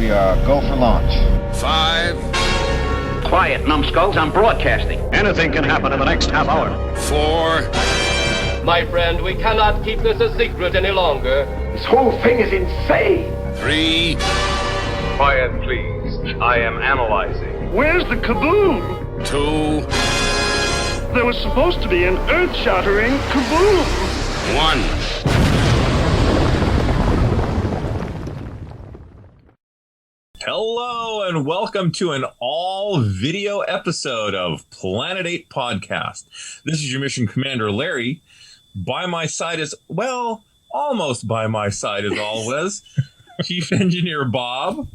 we are go for launch. 5. Quiet, numbskulls, I'm broadcasting. Anything can happen in the next half hour. 4. My friend, we cannot keep this a secret any longer. This whole thing is insane. 3. Quiet, please. I am analyzing. Where's the kaboom? 2. There was supposed to be an earth-shattering kaboom. 1. Hello and welcome to an all-video episode of Planet 8 Podcast. This is your mission commander, Larry. By my side is, well, almost by my side as always, Chief Engineer Bob,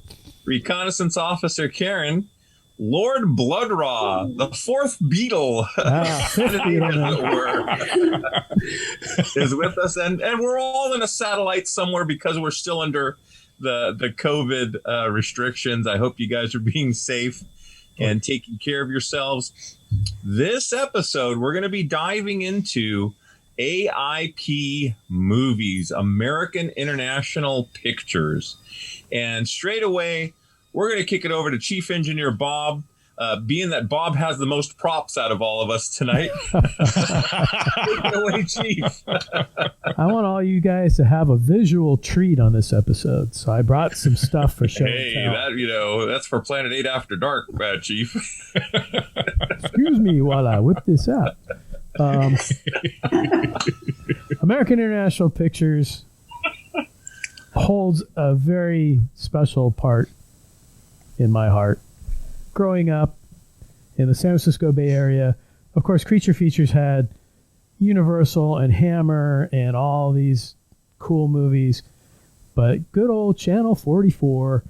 Reconnaissance Officer Karen, Lord Blood Rah, the fourth Beetle, as it were, is with us. And we're all in a satellite somewhere because we're still under the COVID restrictions. I hope you guys are being safe and taking care of yourselves. This episode, we're going to be diving into AIP movies, American International Pictures. And straight away, we're going to kick it over to Chief Engineer Bob, being that Bob has the most props out of all of us tonight. Take it away, Chief. I want all you guys to have a visual treat on this episode, so I brought some stuff for show. Hey, that's for Planet 8 After Dark, Chief. Excuse me while I whip this out. American International Pictures holds a very special part in my heart. Growing up in the San Francisco Bay Area, of course, Creature Features had Universal and Hammer and all these cool movies, but good old Channel 44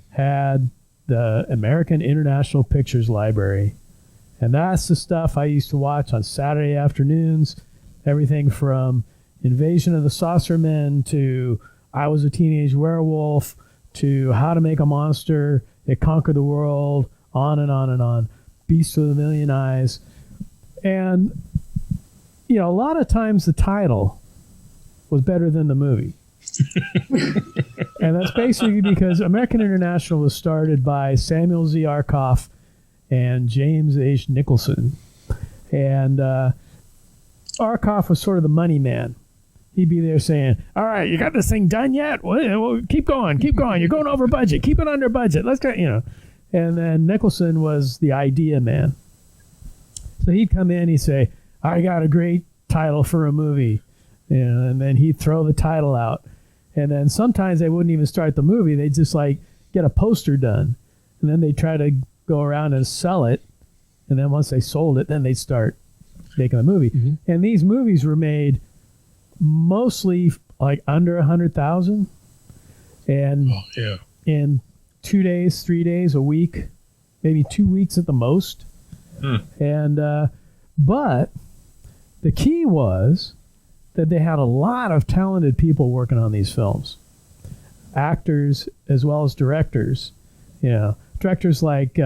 had the American International Pictures Library, and that's the stuff I used to watch on Saturday afternoons. Everything from Invasion of the Saucermen to I Was a Teenage Werewolf to How to Make a Monster That Conquered the World, on and on and on. Beast with a Million Eyes. And you know, a lot of times the title was better than the movie. And that's basically because American International was started by Samuel Z. Arkoff and James H. Nicholson. And Arkoff was sort of the money man. He'd be there saying, all right, you got this thing done yet? Well, keep going. You're going over budget. Keep it under budget. Let's go, you know. And then Nicholson was the idea man. So he'd come in, he'd say, I got a great title for a movie, you know, and then he'd throw the title out. And then sometimes they wouldn't even start the movie. They'd just like get a poster done. And then they'd try to go around and sell it. And then once they sold it, then they'd start making the movie. Mm-hmm. And these movies were made mostly like under 100,000. And in 2 days, 3 days, a week, maybe 2 weeks at the most. And but the key was that they had a lot of talented people working on these films, actors as well as directors. You know, directors like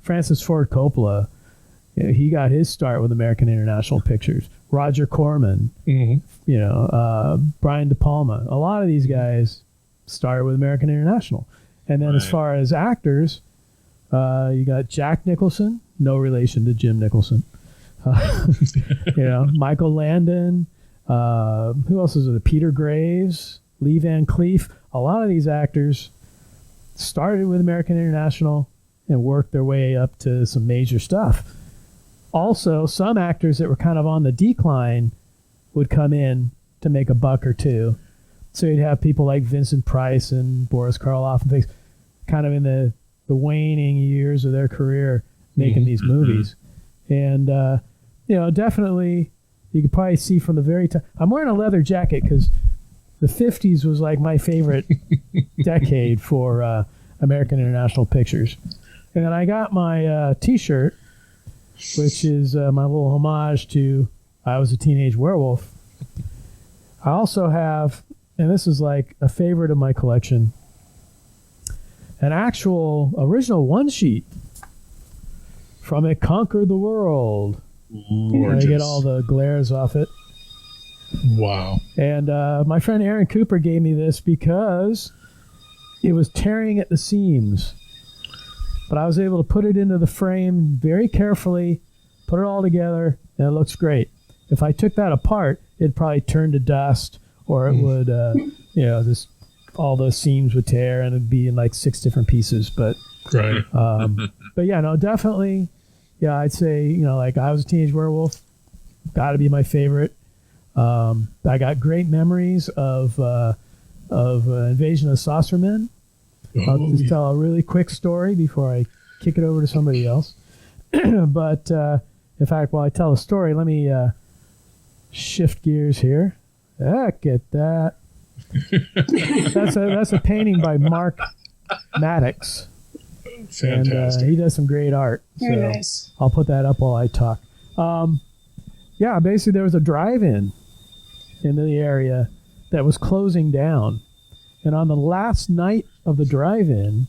Francis Ford Coppola. You know, he got his start with American International Pictures. Roger Corman. Mm-hmm. You know, Brian De Palma. A lot of these guys started with American International. And then as far as actors, you got Jack Nicholson, no relation to Jim Nicholson. You know, Michael Landon. Who else is it? Peter Graves, Lee Van Cleef. A lot of these actors started with American International and worked their way up to some major stuff. Also, some actors that were kind of on the decline would come in to make a buck or two. So you'd have people like Vincent Price and Boris Karloff and things kind of in the waning years of their career making these movies. And, you know, definitely you could probably see from the very top. I'm wearing a leather jacket because the 50s was like my favorite decade for American International Pictures. And then I got my T-shirt, which is my little homage to I Was a Teenage Werewolf. I also have, and this is like a favorite of my collection, an actual original one sheet from It Conquered the World. Gorgeous. I get all the glares off it. Wow. And my friend Aaron Cooper gave me this because it was tearing at the seams. But I was able to put it into the frame very carefully, put it all together, and it looks great. If I took that apart, it'd probably turn to dust, or it would, just all the seams would tear, and it'd be in like 6 different pieces. But Right. but yeah, no, definitely. Yeah, I'd say, like I Was a Teenage Werewolf, got to be my favorite. I got great memories of Invasion of Saucer Men. I'll just tell a really quick story before I kick it over to somebody else. But in fact, while I tell a story, let me shift gears here. Look at that. That's a painting by Mark Maddox. Fantastic. And he does some great art. Very so nice. I'll put that up while I talk. Yeah, basically there was a drive-in in the area that was closing down. And on the last night of the drive-in,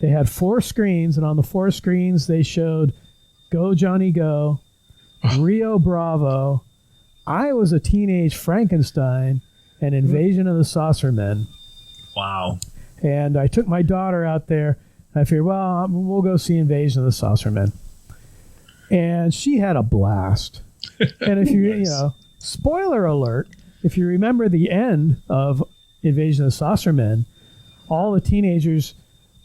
they had 4 screens, and on the 4 screens they showed Go Johnny Go, Rio Bravo, I Was a Teenage Frankenstein, and Invasion of the Saucer Men. Wow. And I took my daughter out there. I figured, well, we'll go see Invasion of the Saucer Men. And she had a blast. And if you, spoiler alert, if you remember the end of Invasion of the Saucer Men, all the teenagers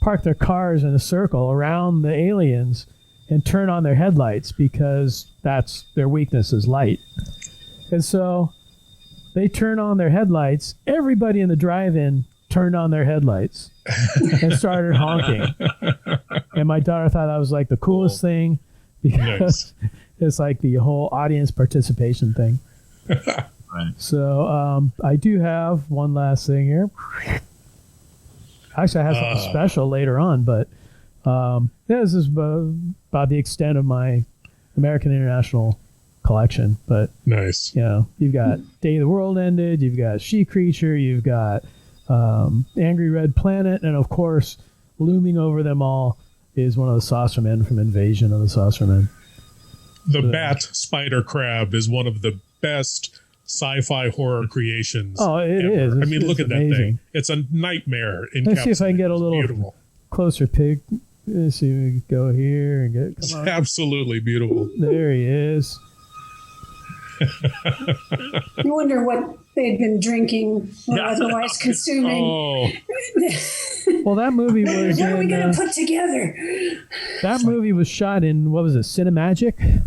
park their cars in a circle around the aliens and turn on their headlights because that's their weakness is light. And so they turn on their headlights. Everybody in the drive-in turned on their headlights and started honking. And my daughter thought that was like the coolest thing because it's like the whole audience participation thing. Right. So I do have one last thing here. Actually, I have something special later on, but this is about the extent of my American International collection. But Nice. You've got Day the World Ended, you've got She Creature, you've got Angry Red Planet, and of course, looming over them all is one of the Saucer Men from Invasion of the Saucer Men. The bat spider crab is one of the best sci-fi horror creations. Oh, it ever. is. I mean, look It's at that amazing. thing. It's a nightmare. Let's see if I can get a It's little beautiful. closer pick. Let's see if we can go here and get. It's Come on. absolutely beautiful. There he is. You wonder what they'd been drinking or otherwise consuming. Oh, Well, that movie was What are we in, going to put together? that movie was shot in, what was it, Cinemagic?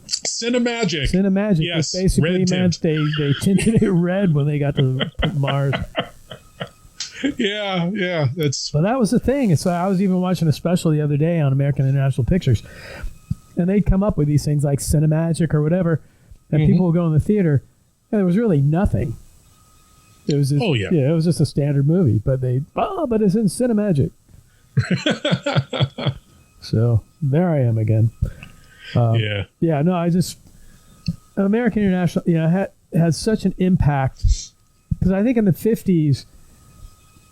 Cinemagic. Cinemagic, Yes, which basically red meant tint. they tinted it red when they got to Mars. Yeah. That's But that was the thing. So I was even watching a special the other day on American International Pictures, and they'd come up with these things like Cinemagic or whatever, and people would go in the theater, and there was really nothing. It was just, it was just a standard movie, but but it's in Cinemagic. So there I am again. Yeah, no, American International, has such an impact because I think in the 50s,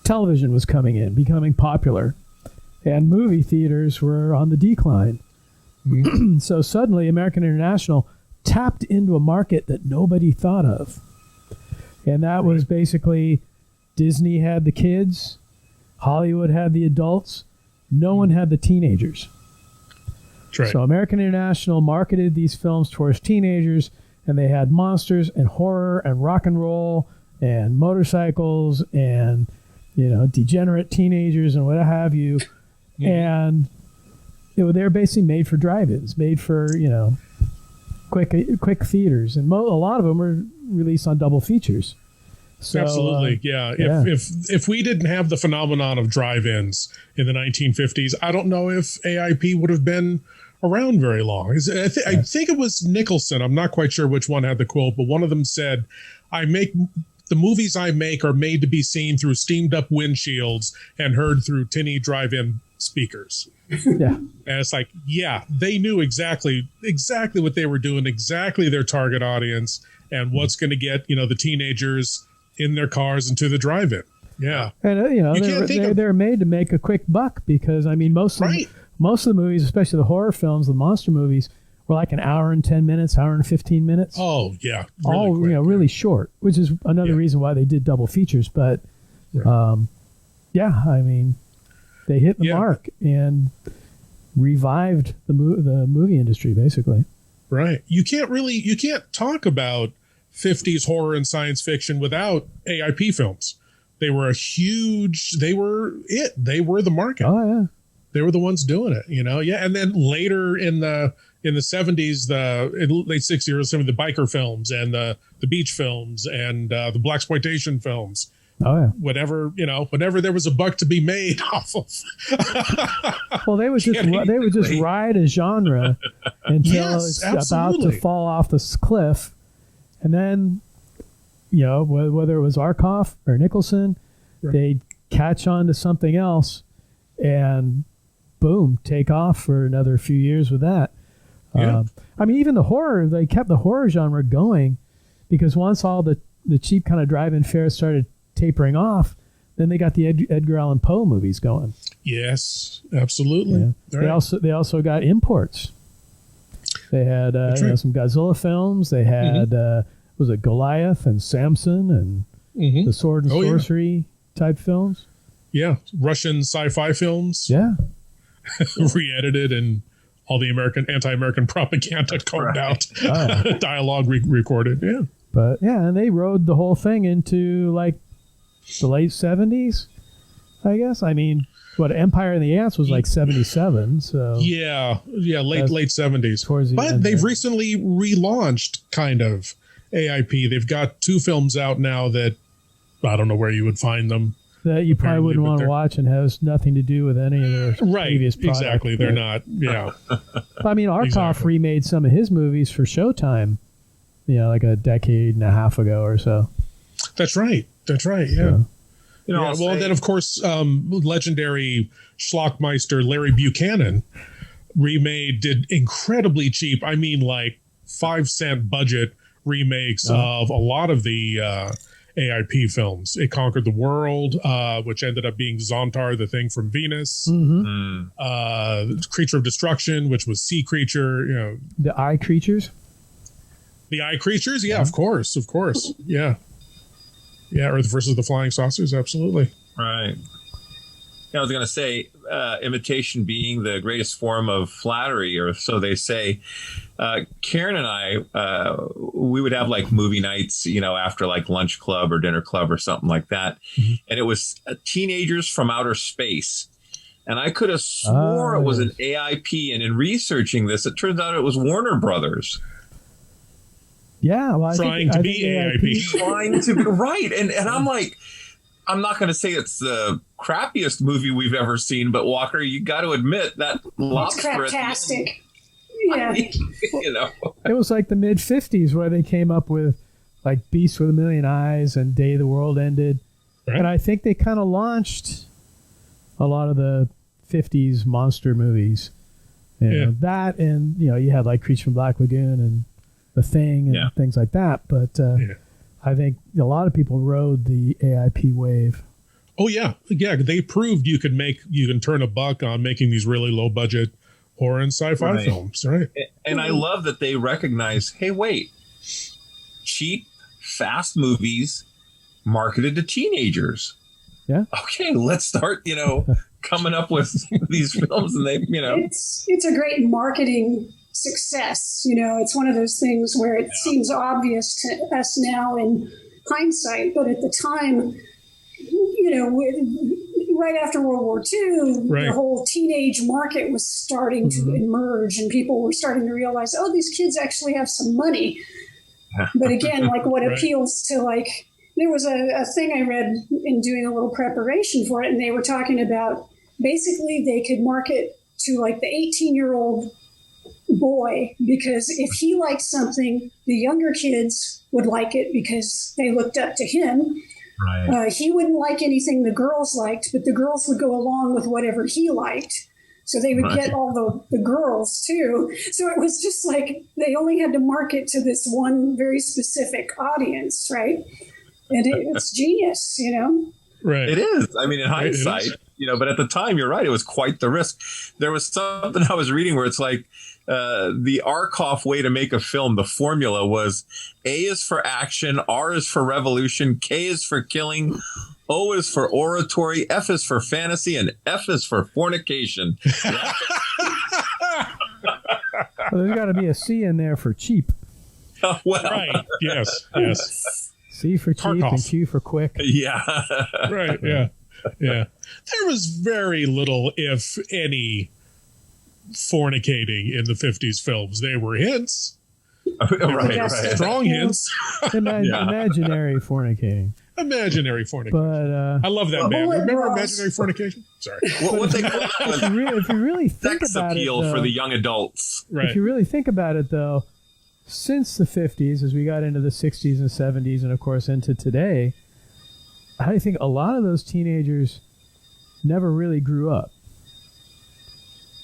television was becoming popular, and movie theaters were on the decline. So suddenly, American International tapped into a market that nobody thought of, and that was basically Disney had the kids, Hollywood had the adults, no one had the teenagers. right. So American International marketed these films towards teenagers, and they had monsters and horror and rock and roll and motorcycles and degenerate teenagers and what have you. And they're basically made for drive-ins, made for quick theaters, and a lot of them were released on double features. So, Absolutely, If we didn't have the phenomenon of drive-ins in the 1950s, I don't know if AIP would have been around very long. I think it was Nicholson. I'm not quite sure which one had the quote, but one of them said, the movies I make are made to be seen through steamed-up windshields and heard through tinny drive-in speakers." Yeah. And it's like, they knew exactly what they were doing, exactly their target audience, and what's going to get the teenagers in their cars into the drive-in. Yeah, and they're made to make a quick buck because most of the movies, especially the horror films, the monster movies, were like an hour and 10 minutes, hour and 15 minutes. Oh yeah, really short, which is another reason why they did double features. But Yeah, I mean, they hit the mark and revived the movie industry, basically. Right. You can't talk about 50s horror and science fiction without AIP films. They were they were the market. Oh, yeah. They were the ones doing it, Yeah. And then later in the 70s, late 60s, early 70s, the biker films and the beach films and the blaxploitation films. Oh, yeah. Whatever there was a buck to be made off of. Well, they would just ride a genre until it's about to fall off this cliff. And then, whether it was Arkoff or Nicholson, they'd catch on to something else and boom, take off for another few years with that. Yeah. I mean, even the horror, they kept the horror genre going because once all the cheap kind of drive-in fares started tapering off, then they got the Edgar Allan Poe movies going. Yes, absolutely. Yeah. They also got imports. They had some Godzilla films. They had was it Goliath and Samson and the Sword and Sorcery type films. Yeah, Russian sci-fi films. Yeah, re-edited and all the anti-American propaganda combed out, dialogue recorded. Yeah, but and they rode the whole thing into like the late 70s, I guess. I mean, Empire and the Ants was like 77, so yeah, late 70s. But they've recently relaunched kind of AIP. They've got 2 films out now that I don't know where you would find them. That you probably wouldn't want to watch and has nothing to do with any of their previous products. Exactly. They're not. Yeah. I mean, Arkoff remade some of his movies for Showtime, like a decade and a half ago or so. That's right. Yeah. So, then of course, legendary schlockmeister Larry Buchanan did incredibly cheap. I mean, like 5-cent budget remakes of a lot of the AIP films. It Conquered the World, which ended up being Zontar, the Thing from Venus. Creature of Destruction, which was Sea Creature. The Eye Creatures. The Eye Creatures, yeah, of course, yeah. Yeah, Earth versus the Flying Saucers, absolutely. Right. I was going to say, imitation being the greatest form of flattery, or so they say. Karen and I, we would have like movie nights, after like lunch club or dinner club or something like that. And it was Teenagers from Outer Space. And I could have swore it was an AIP. And in researching this, it turns out it was Warner Brothers. Yeah, well, trying to be AIP. Trying to be right. And I'm like, I'm not going to say it's the crappiest movie we've ever seen, but Walker, you got to admit that lobster. It's craptastic. Yeah. It was like the mid 50s where they came up with like Beast with a Million Eyes and Day the World Ended. Right. And I think they kind of launched a lot of the 50s monster movies. That and, you had like Creature from Black Lagoon and The Thing and things like that. But I think a lot of people rode the AIP wave. Oh, yeah. Yeah, they proved you can turn a buck on making these really low budget horror and sci-fi films, right? And I love that they recognize, hey, wait, cheap, fast movies marketed to teenagers. Yeah. Okay, let's start, coming up with these films, and they, It's a great marketing success. It's one of those things where it seems obvious to us now in hindsight, but at the time, right after World War II, the whole teenage market was starting to emerge, and people were starting to realize, oh, these kids actually have some money. But again, like what appeals to there was a thing I read in doing a little preparation for it, and they were talking about basically they could market to like the 18-year-old boy, because if he liked something, the younger kids would like it because they looked up to him. Right. He wouldn't like anything the girls liked, but the girls would go along with whatever he liked. So they would get all the girls too. So it was just like they only had to market to this one very specific audience, right? And it's genius, Right. It is. I mean, in hindsight, but at the time, you're right. It was quite the risk. There was something I was reading where it's like the Arkoff way to make a film, the formula was A is for action, R is for revolution, K is for killing, O is for oratory, F is for fantasy, and F is for fornication. Well, there's got to be a C in there for cheap. Well, right. Yes. C for cheap and Q for quick. Yeah. Right. Yeah. There was very little, if any, fornicating in the 50s films. They were hints. Right. Strong hints. Imaginary fornicating. Imaginary fornication. But I love that man. Remember imaginary fornication? Sorry. What they call if you really think sex about appeal it, though, for the young adults. Right. If you really think about it, though, since the 50s, as we got into the 60s and 70s, and of course into today, I think a lot of those teenagers never really grew up.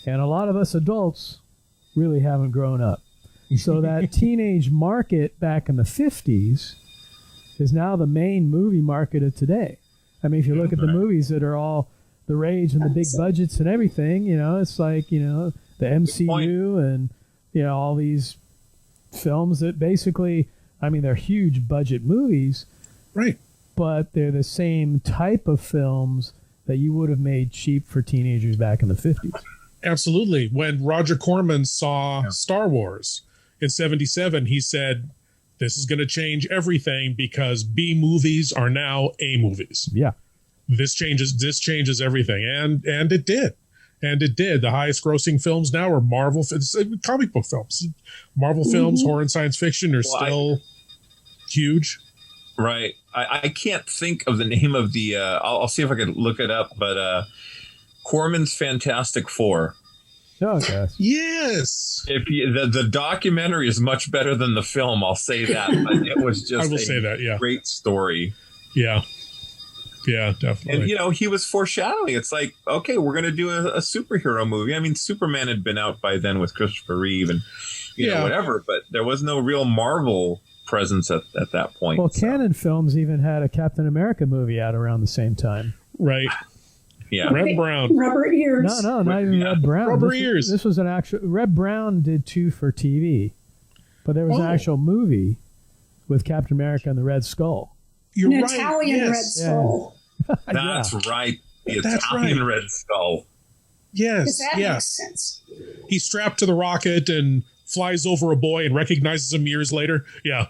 And a lot of us adults really haven't grown up. So that teenage market back in the 50s is now the main movie market of today. I mean, if you look at the movies that are all the rage and the big budgets and everything, it's like, the MCU and, all these films that basically, I mean, they're huge budget movies. Right. But they're the same type of films that you would have made cheap for teenagers back in the 50s. Absolutely. When Roger Corman saw Star Wars in 77, he said, this is going to change everything because B movies are now A movies. Yeah. This changes everything. And it did. And it did. The highest grossing films now are Marvel, comic book films. Marvel films, horror and science fiction are still huge. Right. I can't think of the name of the, I'll see if I can look it up, but Corman's Fantastic Four. Oh, okay. Yes. If the documentary is much better than the film, I'll say that. But it was just great story. Yeah. Yeah, definitely. And, he was foreshadowing. It's like, okay, we're going to do a superhero movie. I mean, Superman had been out by then with Christopher Reeve and, whatever, but there was no real Marvel presence at that point. Well, Canon Films even had a Captain America movie out around the same time. Right. Yeah. Red Brown. Rubber ears. No, not even Red Brown. Rubber ears. This was an actual... Red Brown did 2 for TV, but there was an actual movie with Captain America and the Red Skull. You're An right. Italian Red Skull. Yeah. That's right. The Italian Red Skull. Yes. That makes sense. He's strapped to the rocket and flies over a boy and recognizes him years later. Yeah.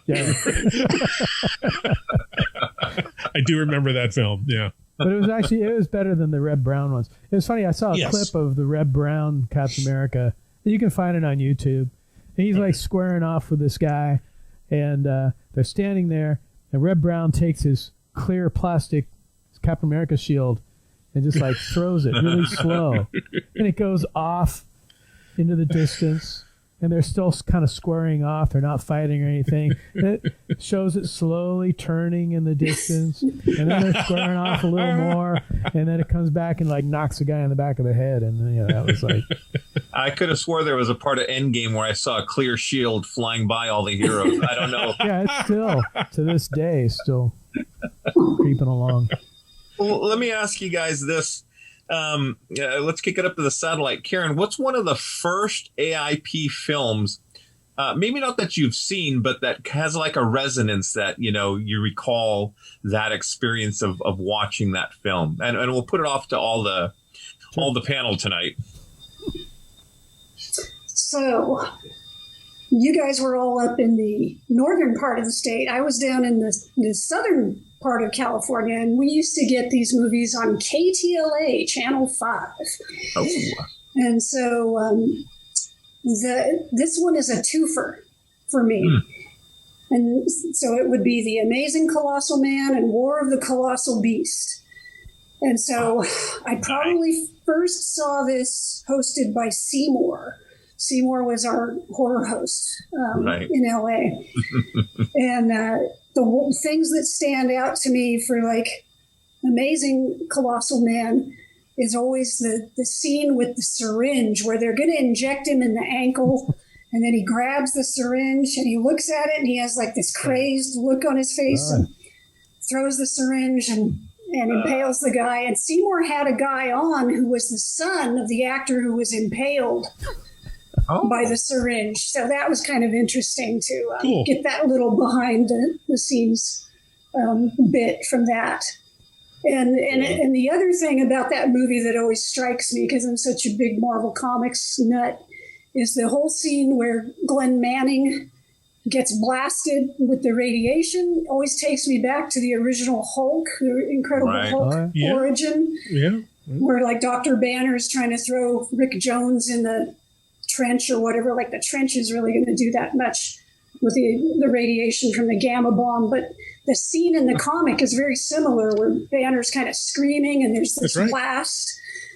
I do remember that film. Yeah. But it was better than the Red Brown ones. It was funny. I saw a clip of the Red Brown Captain America. You can find it on YouTube. And he's like squaring off with this guy, and they're standing there, and Red Brown takes his clear plastic Captain America shield and just like throws it really slow, and it goes off into the distance. And they're still kind of squaring off. They're not fighting or anything. And it shows it slowly turning in the distance. And then they're squaring off a little more. And then it comes back and like knocks a guy in the back of the head. And that was like... I could have swore there was a part of Endgame where I saw a clear shield flying by all the heroes. I don't know. Yeah, it's still, to this day, still creeping along. Well, let me ask you guys this. Let's kick it up to the satellite. Karen, what's one of the first AIP films, maybe not that you've seen, but that has like a resonance that, you recall that experience of watching that film? And we'll put it off to all the panel tonight. So you guys were all up in the northern part of the state. I was down in the southern part of California, and we used to get these movies on KTLA, Channel 5. Oh. And so this one is a twofer for me. And so it would be The Amazing Colossal Man and War of the Colossal Beast. And so I probably first saw this hosted by Seymour. Seymour was our horror host in LA. And the things that stand out to me for like Amazing Colossal Man is always the scene with the syringe where they're going to inject him in the ankle. And then he grabs the syringe and he looks at it and he has like this crazed look on his face and throws the syringe and impales the guy. And Seymour had a guy on who was the son of the actor who was impaled by the syringe. So that was kind of interesting to get that little behind the scenes bit from that. And the other thing about that movie that always strikes me, because I'm such a big Marvel Comics nut, is the whole scene where Glenn Manning gets blasted with the radiation. Always takes me back to the original Hulk, the Incredible Hulk origin, where like Dr. Banner is trying to throw Rick Jones in the trench or whatever. Like the trench is really going to do that much with the radiation from the gamma bomb, but the scene in the comic is very similar, where Banner's kind of screaming and there's this blast.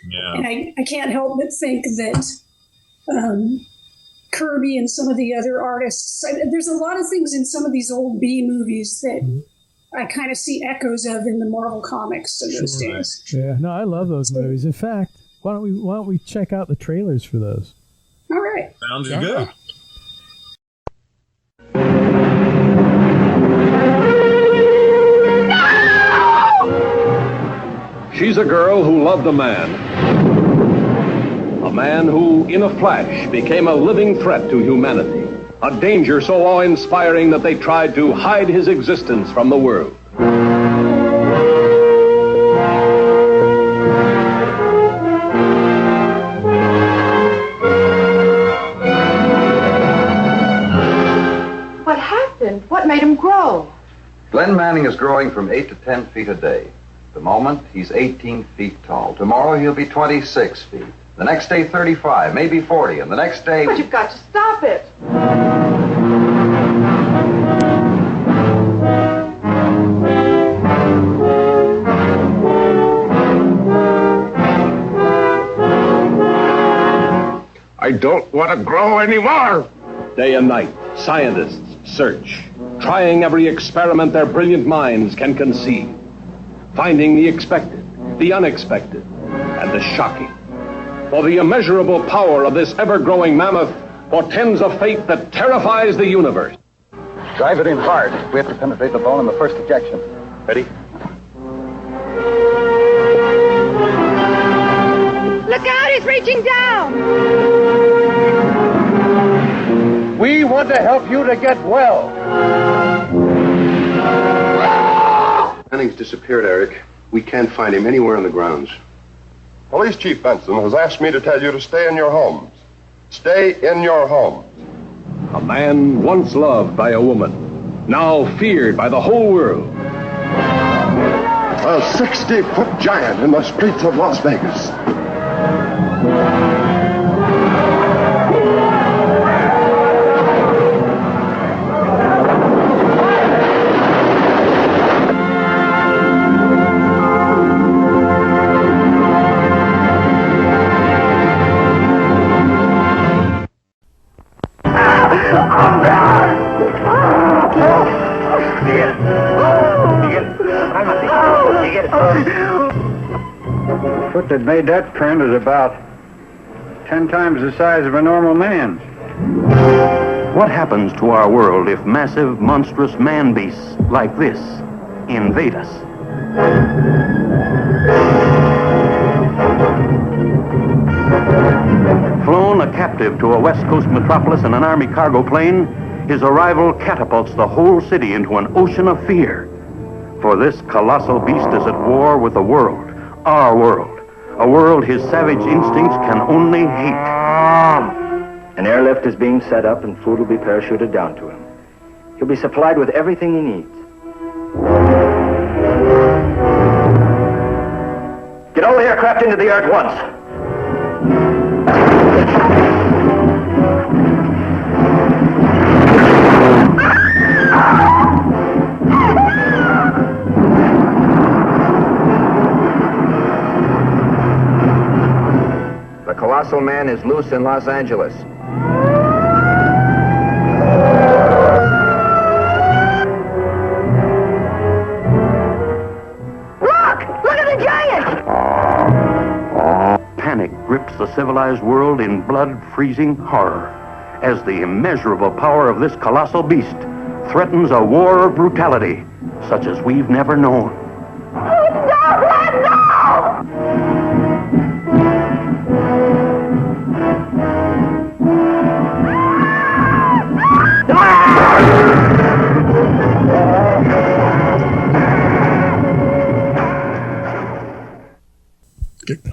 Yeah. And I can't help but think that Kirby and some of the other artists, there's a lot of things in some of these old B movies that I kind of see echoes of in the Marvel Comics of those days. Yeah, no, I love those movies. In fact, why don't we check out the trailers for those? All right. Sounds good. She's a girl who loved a man. A man who, in a flash, became a living threat to humanity. A danger so awe-inspiring that they tried to hide his existence from the world. What happened? What made him grow? Glenn Manning is growing from 8 to 10 feet a day. At the moment, he's 18 feet tall. Tomorrow, he'll be 26 feet. The next day, 35, maybe 40, and the next day... But you've got to stop it. I don't want to grow anymore! Day and night, scientists search, trying every experiment their brilliant minds can conceive, finding the expected, the unexpected, and the shocking. For the immeasurable power of this ever-growing mammoth portends a fate that terrifies the universe. Drive it in hard. We have to penetrate the bone in the first ejection. Ready? Look out, he's reaching down! We want to help you to get well. Manning's disappeared, Eric. We can't find him anywhere on the grounds. Police Chief Benson has asked me to tell you to stay in your homes. Stay in your homes. A man once loved by a woman, now feared by the whole world. A 60-foot giant in the streets of Las Vegas. The foot that made that print is about 10 times the size of a normal man's. What happens to our world if massive, monstrous man-beasts like this invade us? Flown a captive to a West Coast metropolis in an Army cargo plane, his arrival catapults the whole city into an ocean of fear. For this colossal beast is at war with the world, our world, a world his savage instincts can only hate. An airlift is being set up and food will be parachuted down to him. He'll be supplied with everything he needs. Get all the aircraft into the air at once. The colossal man is loose in Los Angeles. Look at the giant! Panic grips the civilized world in blood-freezing horror as the immeasurable power of this colossal beast threatens a war of brutality such as we've never known. Stop it now!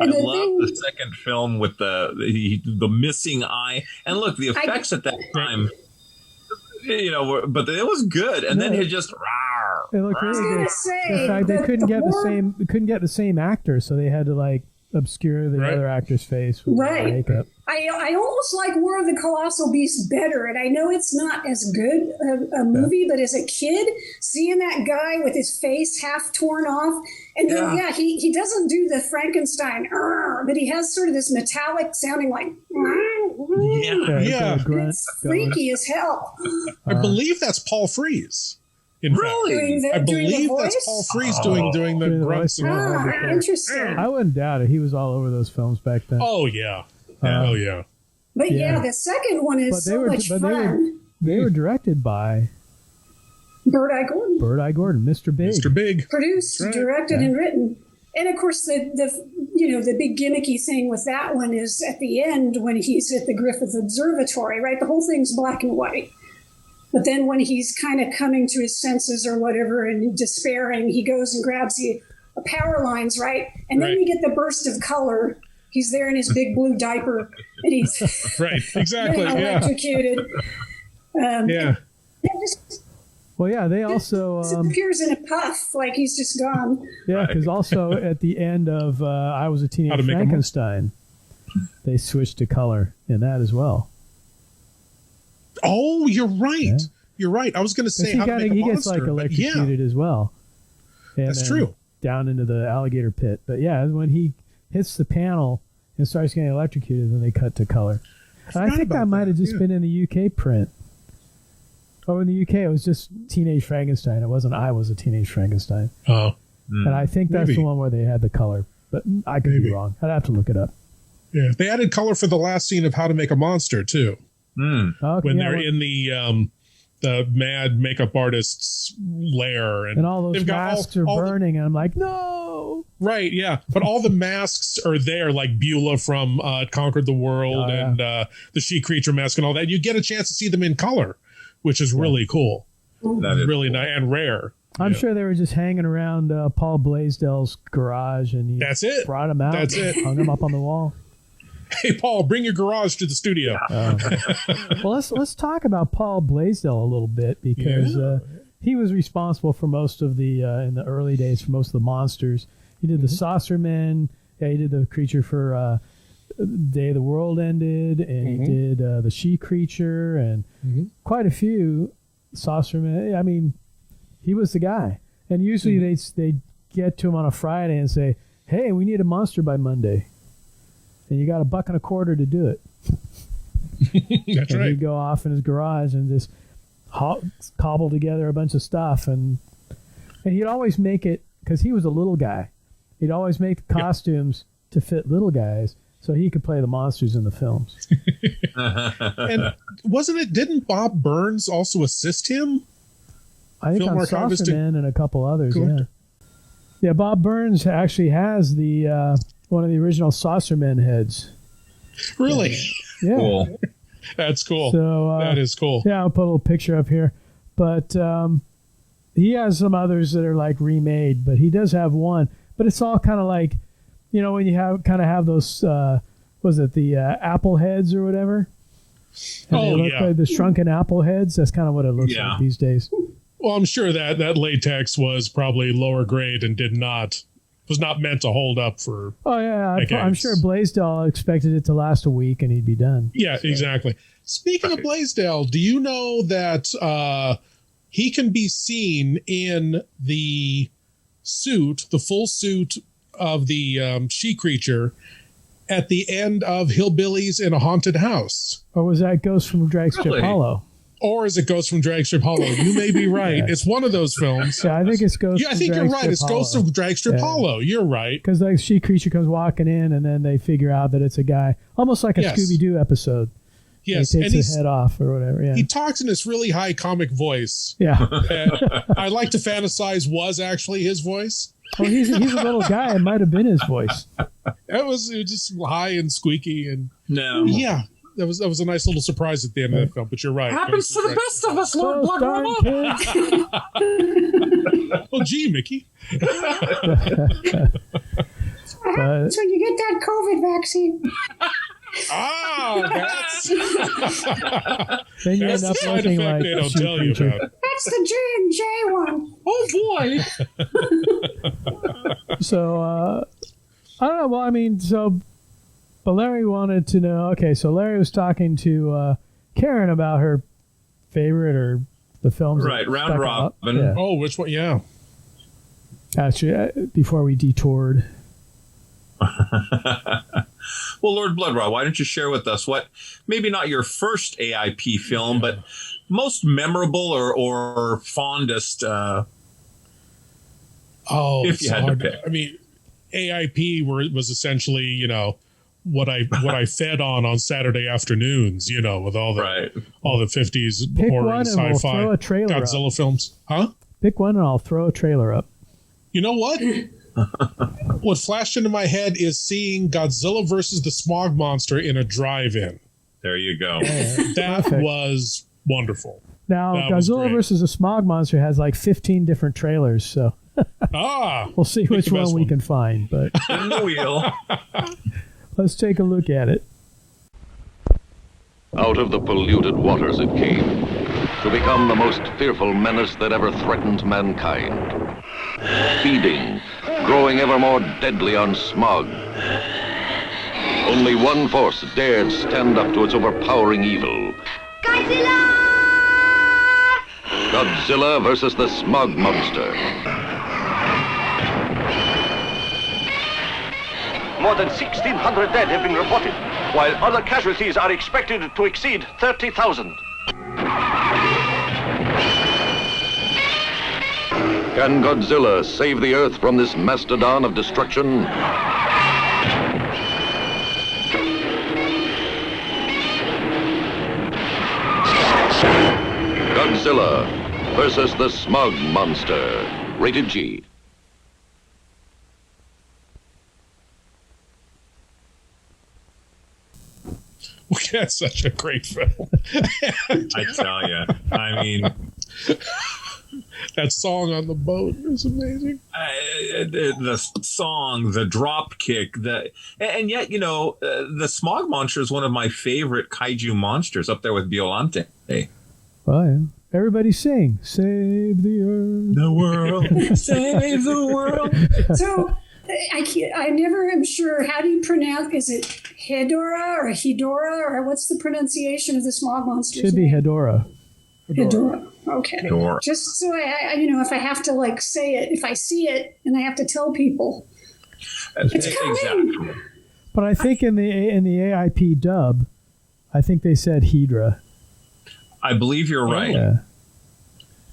I love the second film with the missing eye. And look, the effects at that time, but it was good. And then it just It looked really good. In fact, they couldn't get the same actor, so they had to obscure the other actor's face with makeup. I almost like War of the Colossal Beast better, and I know it's not as good a movie, but as a kid, seeing that guy with his face half torn off, and then he doesn't do the Frankenstein, but he has sort of this metallic sounding it's freaky as hell. I believe that's Paul Frees. Really? I believe that's Paul Frees doing the grunts. Interesting. I wouldn't doubt it. He was all over those films back then. Oh yeah. But the second one is much fun. They were directed by Bird-Eye Gordon. Mr. Big. Mr. Big. Produced, directed, and written. And of course, the big gimmicky thing with that one is at the end when he's at the Griffith Observatory, right? The whole thing's black and white. But then when he's kind of coming to his senses or whatever and despairing, he goes and grabs the power lines, right? And then you get the burst of color. He's there in his big blue diaper, and he's electrocuted. They also disappears in a puff, like he's just gone. Yeah, because also at the end of I Was a Teenage Frankenstein, they switched to color in that as well. Oh, you're right. Yeah. You're right. I was going to say he gets electrocuted as well. And that's true. Down into the alligator pit. But when he hits the panel and starts getting electrocuted, then they cut to color. I think that might have just been in the UK print. Oh, in the UK, it was just Teenage Frankenstein. It wasn't I Was a Teenage Frankenstein. Oh. And I think that's the one where they had the color. But I could be wrong. I'd have to look it up. Yeah. They added color for the last scene of How to Make a Monster, too. When they're in the mad makeup artist's lair. And all those masks are burning. And I'm like, no. Right, yeah. But all the masks are there, like Beulah from Conquered the World and the She Creature mask and all that. You get a chance to see them in color, which is really cool. That is really nice and rare. I'm sure they were just hanging around Paul Blaisdell's garage, and he brought them out. That's it. Hung them up on the wall. Hey, Paul, bring your garage to the studio. Well, let's talk about Paul Blaisdell a little bit, because he was responsible for most of the in the early days for most of the monsters. He did the Saucer Men. Yeah, he did the creature for Day the World Ended, and he did the She Creature, and quite a few Saucer Men. I mean, he was the guy. And usually they get to him on a Friday and say, "Hey, we need a monster by Monday." And you got $1.25 to do it. That's right. He'd go off in his garage and just cobble together a bunch of stuff, and he'd always make it, because he was a little guy. He'd always make the costumes to fit little guys, so he could play the monsters in the films. And didn't Bob Burns also assist him? I think on Saucer Men and a couple others. Yeah, Bob Burns actually has the one of the original Saucer Men heads. Really? Yeah. Cool. That's cool. So, that is cool. Yeah, I'll put a little picture up here. But he has some others that are like remade, but he does have one. But it's all kind of like, when you have those, the apple heads or whatever? And they look like the shrunken apple heads. That's kind of what it looks like these days. Well, I'm sure that latex was probably lower grade and was not meant to hold up for. Oh yeah, I'm sure Blaisdell expected it to last a week and he'd be done. Yeah, exactly. Speaking of Blaisdell, do you know that he can be seen in the full suit of the She Creature at the end of Hillbillies in a Haunted House? Or was that Ghost from Dragstrip Hollow? Or is it Ghost from Dragstrip Hollow? You may be right. Yeah. It's one of those films. Yeah, I think it's Ghost. Yeah, I think you're right. It's Ghost of Dragstrip Hollow. You're right. Because like She Creature comes walking in, and then they figure out that it's a guy, almost like a Scooby-Doo episode. Yes, and he takes his head off or whatever. Yeah, he talks in this really high comic voice. Yeah, I like to fantasize was actually his voice. Well, he's a little guy. It might have been his voice. It was just high and squeaky and yeah. That was a nice little surprise at the end of the film, but you're right. Happens to the best of us, Lord Blood Rah. Well, gee, Mickey. what happens when you get that COVID vaccine. Oh, that's then you end up the side looking effect like they a don't sea tell you creature. about. That's the J&J one. Oh boy. So, I don't know. Well, I mean, but Larry wanted to know. Okay, so Larry was talking to Karen about her favorite or the films. Right, that round stuck robin. out. Yeah. Oh, which one? Yeah. Actually, before we detoured. Well, Lord Blood Rah, why don't you share with us what, maybe not your first AIP film, but most memorable or fondest, if you had to pick. I mean, AIP was essentially, you know, what I fed on Saturday afternoons, you know, with all the 50s Pick horror one and and we'll sci-fi throw a trailer Godzilla up. films. Huh? Pick one and I'll throw a trailer up. You know what? What flashed into my head is seeing Godzilla versus the Smog monster in a drive-in. There you go. That was wonderful. Now, That was Godzilla great. versus the Smog Monster has like 15 different trailers, so we'll see pick which the one best we one. can find. But In the wheel. let's take a look at it. Out of the polluted waters it came, to become the most fearful menace that ever threatened mankind. Feeding, growing ever more deadly on Smog. Only one force dared stand up to its overpowering evil. Godzilla versus the Smog monster. More than 1,600 dead have been reported, while other casualties are expected to exceed 30,000. Can Godzilla save the Earth from this mastodon of destruction? Godzilla versus the Smog monster. Rated G. That's such a great film. I tell you. I mean, that song on the boat is amazing. The song, the drop kick, and yet, you know, the Smog monster is one of my favorite kaiju monsters, up there with Violante. Oh, yeah. Everybody sing. Save the earth. The world. Save the world. So I never am sure. How do you pronounce? Is it Hedora or Hedora or what's the pronunciation of the Smog monster? Should be Hedora. Hedora. Okay. Hedora. Just so I, you know, if I have to like say it, if I see it and I have to tell people, it's coming. Exactly. But I think in the AIP dub, I think they said Hedra. I believe you're right. Yeah.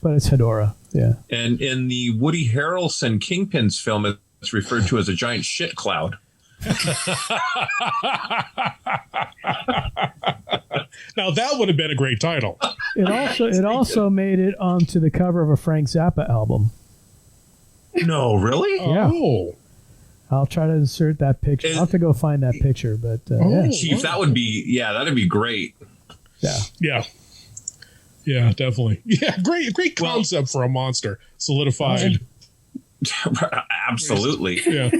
But it's Hedora. Yeah. And in the Woody Harrelson Kingpins film, it's referred to as a giant shit cloud. Now that would have been a great title. It also made it onto the cover of a Frank Zappa album. No, really? Yeah. Oh. I'll try to insert that picture. I'll have to go find that picture, but yeah. Chief, that'd be great. Yeah. Yeah, definitely. Yeah, great concept for a monster. Solidified. Absolutely. Yeah.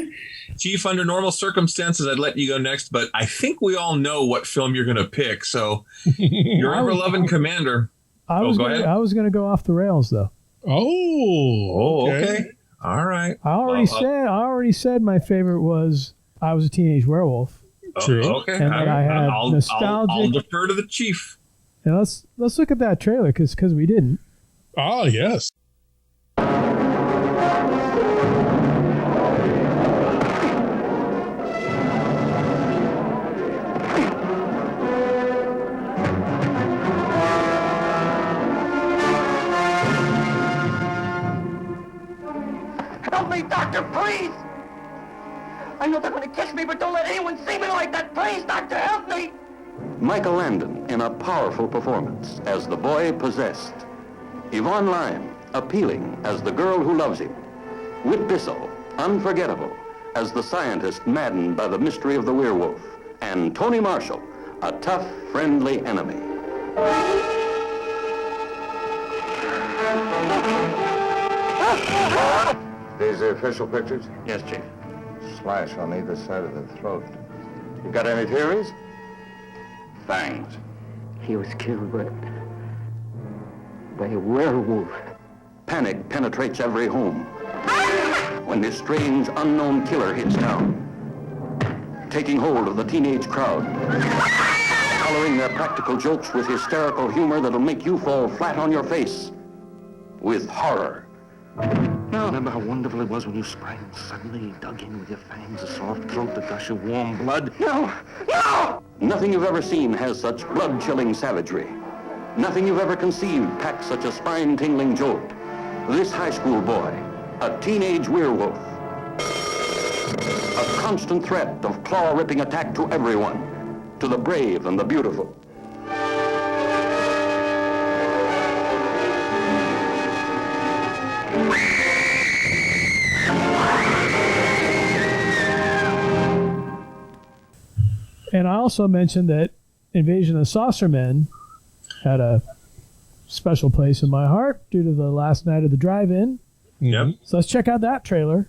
Chief, under normal circumstances, I'd let you go next, but I think we all know what film you're going to pick. So, your ever-loving commander. I was going to go off the rails, though. Oh, okay. All right. I already said my favorite was I Was a Teenage Werewolf. True. Okay. And then I had nostalgic. I'll defer to the chief. And let's look at that trailer because we didn't. Ah, yes. Help me, Doctor, please! I know they're going to catch me, but don't let anyone see me like that. Please, Doctor, help me! Michael Landon in a powerful performance as the boy possessed. Yvonne Lyme, appealing as the girl who loves him. Whit Bissell, unforgettable as the scientist maddened by the mystery of the werewolf. And Tony Marshall, a tough, friendly enemy. These are official pictures? Yes, Chief. Slash on either side of the throat. You got any theories? Fangs. He was killed by a werewolf. Panic penetrates every home when this strange, unknown killer hits town, taking hold of the teenage crowd, coloring their practical jokes with hysterical humor that'll make you fall flat on your face with horror. No. Remember how wonderful it was when you sprang and suddenly dug in with your fangs, a soft throat, the gush of warm blood? No! No! Nothing you've ever seen has such blood-chilling savagery. Nothing you've ever conceived packs such a spine-tingling jolt. This high school boy, a teenage werewolf, a constant threat of claw-ripping attack to everyone, to the brave and the beautiful. And I also mentioned that Invasion of the Saucermen had a special place in my heart due to the last night of the drive-in. Yep. So let's check out that trailer.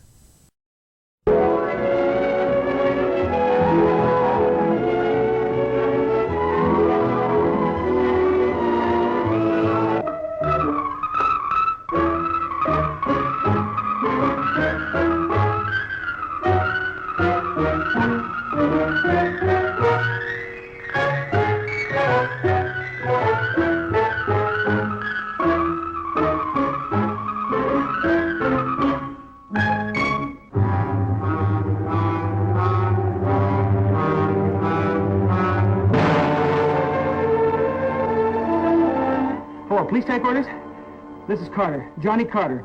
Police headquarters? This is Carter. Johnny Carter.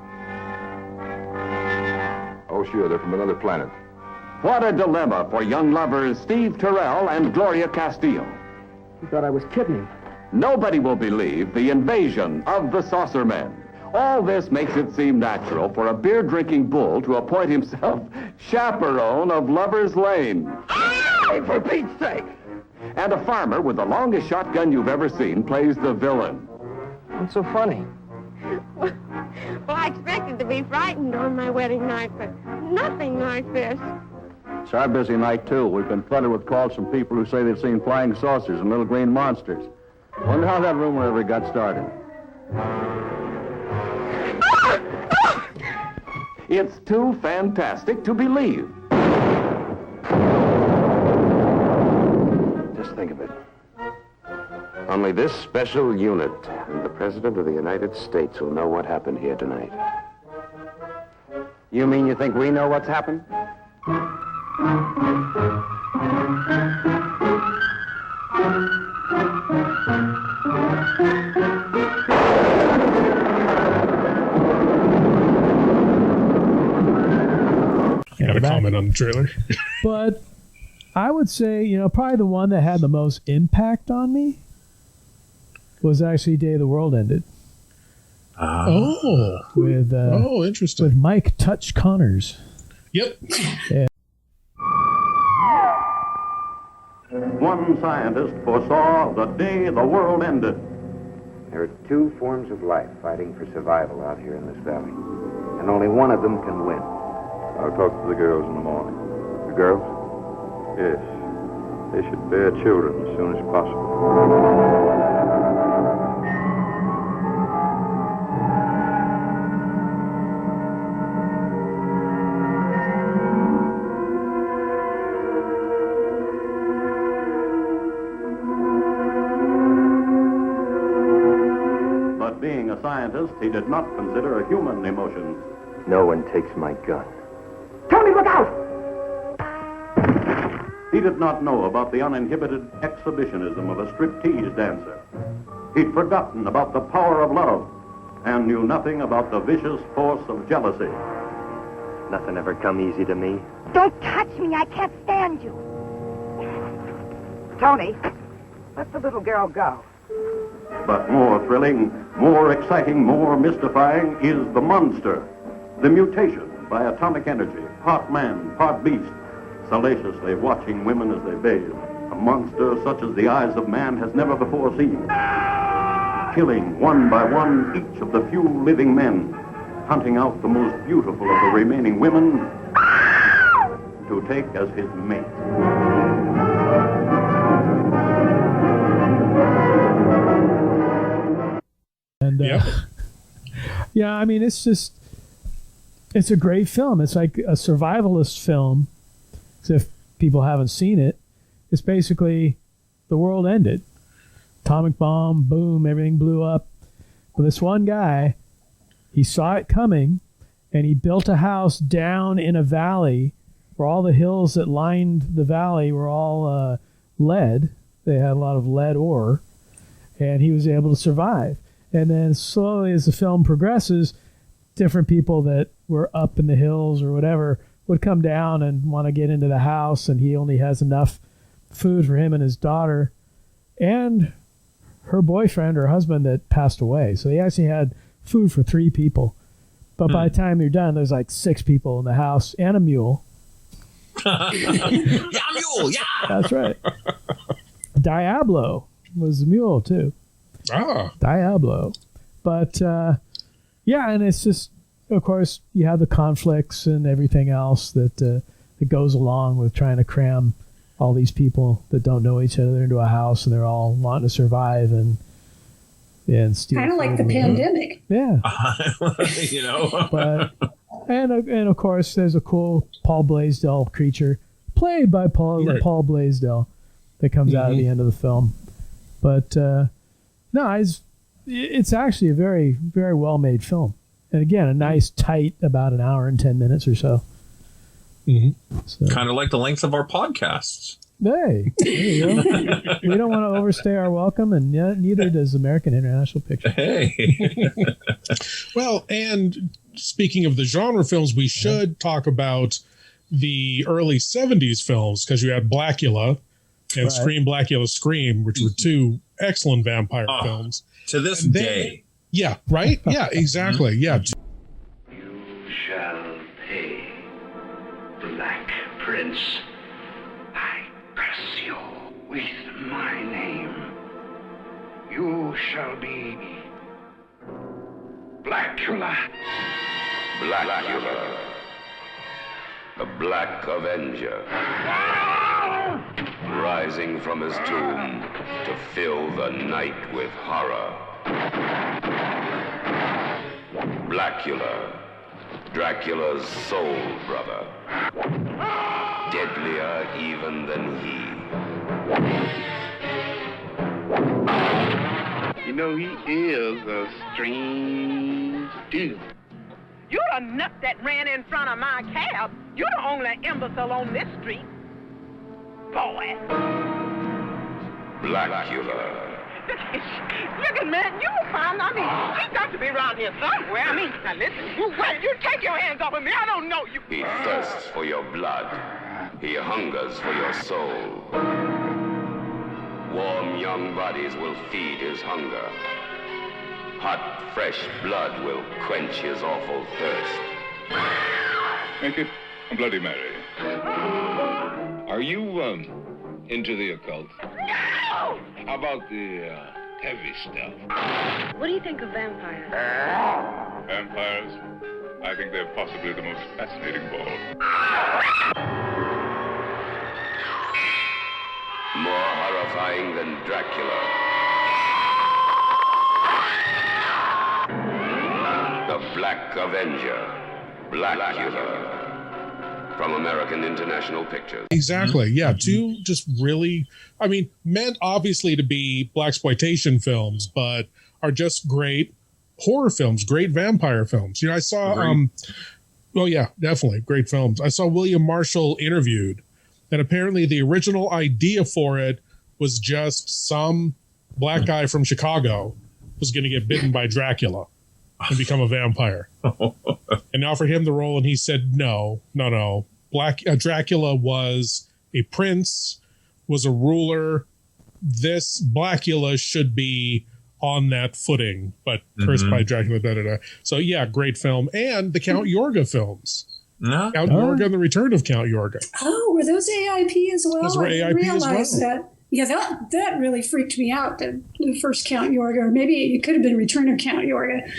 Oh, sure, they're from another planet. What a dilemma for young lovers Steve Terrell and Gloria Castillo. He thought I was kidding him. Nobody will believe the invasion of the Saucermen. All this makes it seem natural for a beer-drinking bull to appoint himself chaperone of Lover's Lane. Hey, for Pete's sake! And a farmer with the longest shotgun you've ever seen plays the villain. What's so funny? Well, I expected to be frightened on my wedding night, but nothing like this. It's our busy night, too. We've been flooded with calls from people who say they've seen flying saucers and little green monsters. Wonder how that rumor ever got started. It's too fantastic to believe. Just think of it. Only this special unit and the President of the United States will know what happened here tonight. You mean you think we know what's happened? You got a comment on the trailer? But I would say, probably the one that had the most impact on me was actually Day the World Ended. With interesting. With Mike Touch Connors. Yep. Yeah. One scientist foresaw the day the world ended. There are two forms of life fighting for survival out here in this valley, and only one of them can win. I'll talk to the girls in the morning. The girls? Yes. They should bear children as soon as possible. Being a scientist, he did not consider a human emotion. No one takes my gun. Tony, look out! He did not know about the uninhibited exhibitionism of a striptease dancer. He'd forgotten about the power of love and knew nothing about the vicious force of jealousy. Nothing ever come easy to me. Don't touch me. I can't stand you. Tony, let the little girl go. But more thrilling, more exciting, more mystifying is the monster. The mutation by atomic energy, part man, part beast, salaciously watching women as they bathe. A monster such as the eyes of man has never before seen. Killing one by one each of the few living men, hunting out the most beautiful of the remaining women, to take as his mate. And yeah, I mean, it's a great film. It's like a survivalist film. So if people haven't seen it, it's basically the world ended. Atomic bomb, boom, everything blew up. But this one guy, he saw it coming, and he built a house down in a valley where all the hills that lined the valley were all lead. They had a lot of lead ore, and he was able to survive. And then slowly as the film progresses, different people that were up in the hills or whatever would come down and want to get into the house, and he only has enough food for him and his daughter and her boyfriend or husband that passed away. So he actually had food for 3 people. But by the time you're done, there's like 6 people in the house and a mule. Yeah, mule, yeah. That's right. Diablo was the mule too. Diablo. But yeah, and it's just, of course, you have the conflicts and everything else that goes along with trying to cram all these people that don't know each other into a house, and they're all wanting to survive and steal. Kind of like the pandemic. Yeah. You know. But and of course, there's a cool Paul Blaisdell creature played by Paul Blaisdell that comes out at the end of the film. But no, it's actually a very, very well made film. And again, a nice, tight, about an hour and 10 minutes or so. So. Kind of like the length of our podcasts. Hey, there you go. We don't want to overstay our welcome, and neither does American International Pictures. Hey. Well, and speaking of the genre films, we should talk about the early 70s films, because you had Blackula and Scream, Blackula, Scream, which were 2 excellent vampire films. To this day. Yeah, right? Yeah, exactly. Yeah. You shall pay, Black Prince. I curse you with my name. You shall be Blackula. Blackula. The Black Avenger. Rising from his tomb to fill the night with horror. Blackula, Dracula's soul brother. Deadlier even than he. You know, he is a strange dude. You're the nut that ran in front of my cab. You're the only imbecile on this street. Boy. Blackula. Look at man, you found, he's got to be around here somewhere. Now listen, you take your hands off of me. I don't know you. He thirsts for your blood. He hungers for your soul. Warm young bodies will feed his hunger. Hot, fresh blood will quench his awful thirst. Make it a Bloody Mary. Are you, into the occult? No! How about the, heavy stuff? What do you think of vampires? Vampires? I think they're possibly the most fascinating of all. More horrifying than Dracula. The Black Avenger. Blackula. From American International Pictures. Exactly. Yeah. 2 just really, meant obviously to be blaxploitation films, but are just great horror films, great vampire films. I saw, well, yeah, definitely great films. I saw William Marshall interviewed, and apparently the original idea for it was just some black guy from Chicago was going to get bitten by Dracula and become a vampire. And offered him the role, and he said, no. Dracula was a prince, was a ruler. This Blackula should be on that footing, but cursed by Dracula, da-da-da. So, yeah, great film. And the Count Yorga films. Count Yorga and the Return of Count Yorga. Oh, were those AIP as well? Those were AIP as well. That. Yeah, that really freaked me out, the first Count Yorga, or maybe it could have been Return of Count Yorga.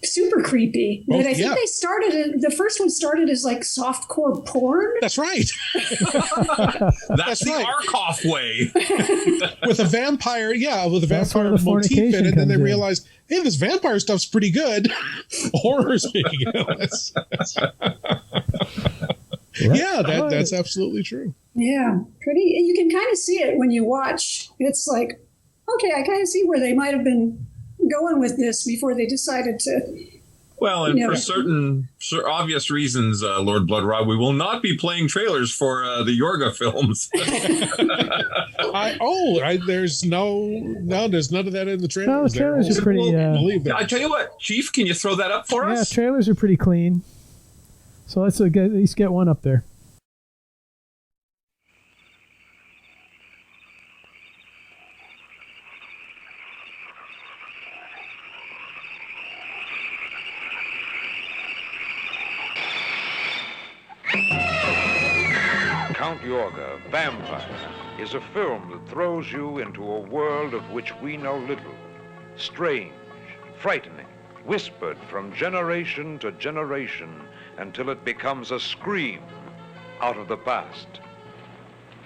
super creepy. But I think they started, the first one started as like softcore porn. That's right. That's the Arkoff way. With a vampire, with a vampire motif in it, and then they realized, hey, this vampire stuff's pretty good. Horror's making it. That's absolutely true. Yeah, pretty. You can kind of see it when you watch. It's like, okay, I kind of see where they might have been going with this before they decided to. Well, and for certain obvious reasons, Lord Blood Rah, we will not be playing trailers for the Yorga films. There's none of that in the trailers. No, the trailers are pretty. I tell you what, Chief, can you throw that up for us? Yeah, trailers are pretty clean. So let's at least get one up there. Count Yorga, Vampire, is a film that throws you into a world of which we know little. Strange, frightening, whispered from generation to generation until it becomes a scream out of the past.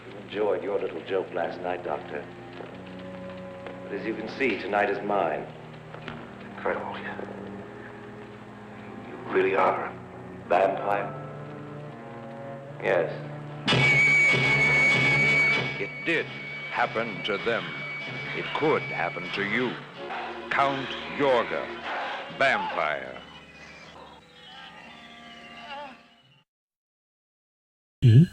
You enjoyed your little joke last night, Doctor. But as you can see, tonight is mine. Incredible. You really are a vampire? Yes. It did happen to them. It could happen to you. Count Yorga, Vampire.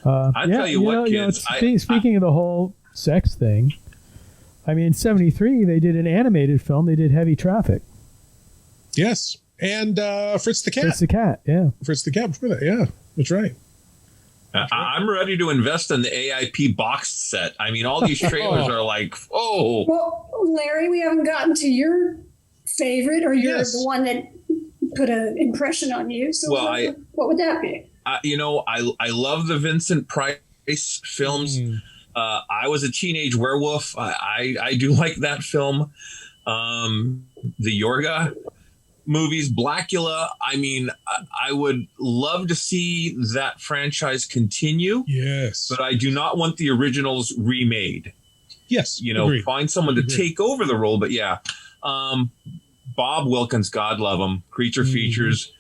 I tell you what, kids. Speaking of the whole sex thing, I mean, in '73 they did an animated film. They did Heavy Traffic. Yes, and Fritz the Cat. Fritz the Cat, yeah. Fritz the Cat for that, yeah. That's right. I'm ready to invest in the AIP box set. I mean, all these trailers are like, oh. Well, Larry, we haven't gotten to your favorite, or the one that put an impression on you. So what would that be? I love the Vincent Price films. I was a teenage werewolf. I do like that film. The Yorga movies, Blackula. I mean, I would love to see that franchise continue. Yes. But I do not want the originals remade. Yes. Agreed. Find someone to take over the role. But Bob Wilkins, God love him, Creature Features,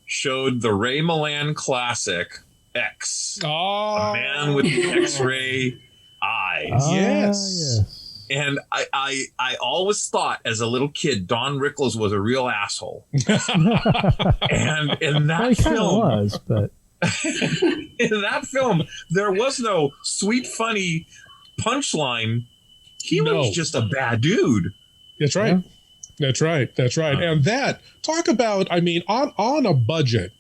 showed the Ray Milland classic, X. Oh. A Man with the X-Ray Eyes. Yes. And I always thought as a little kid, Don Rickles was a real asshole. And in that film, in that film, there was no sweet, funny punchline. He was just a bad dude. That's right. Yeah. That's right. That's right. And talk about, I mean, on a budget,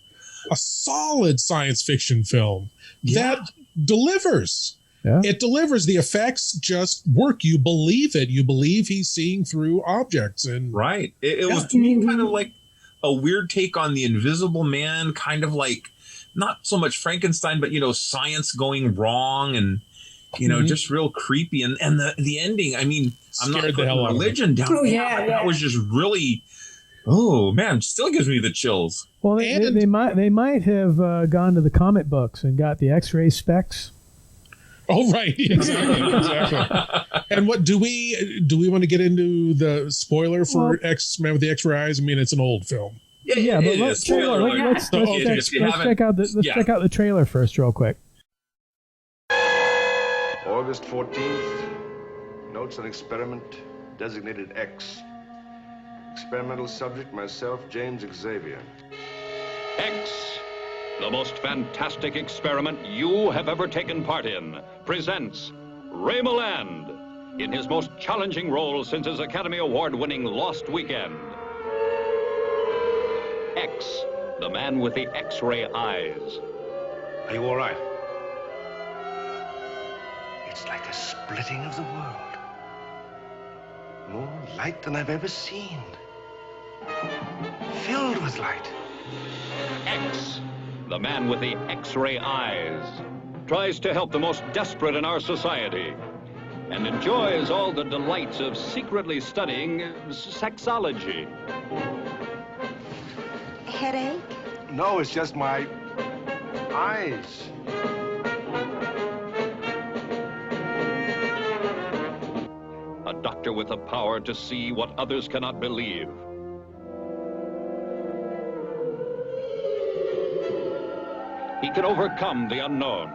a solid science fiction film that delivers. Yeah. It delivers. The effects just work. You believe it. You believe he's seeing through objects. And right. It was to me kind of like a weird take on the Invisible Man, kind of like not so much Frankenstein, but science going wrong and just real creepy. And the ending. I mean, I'm not putting religion down. Oh yeah, that was just really. Oh man, still gives me the chills. Well, they might have gone to the comic books and got the X-ray specs. Oh, right. Exactly. And what do we want to get into the spoiler for X-Men with the X-ray eyes? I mean, it's an old film. Yeah, but let's check out the trailer first real quick. August 14th. Notes on experiment designated X. Experimental subject, myself, James Xavier. X, the most fantastic experiment you have ever taken part in, presents Ray Milland in his most challenging role since his Academy Award-winning Lost Weekend. X, the man with the X-ray eyes. Are you all right? It's like a splitting of the world. More light than I've ever seen. Filled with light. X, the man with the X-ray eyes, tries to help the most desperate in our society and enjoys all the delights of secretly studying sexology. headache? No, it's just my eyes. A doctor with the power to see what others cannot believe. He can overcome the unknown,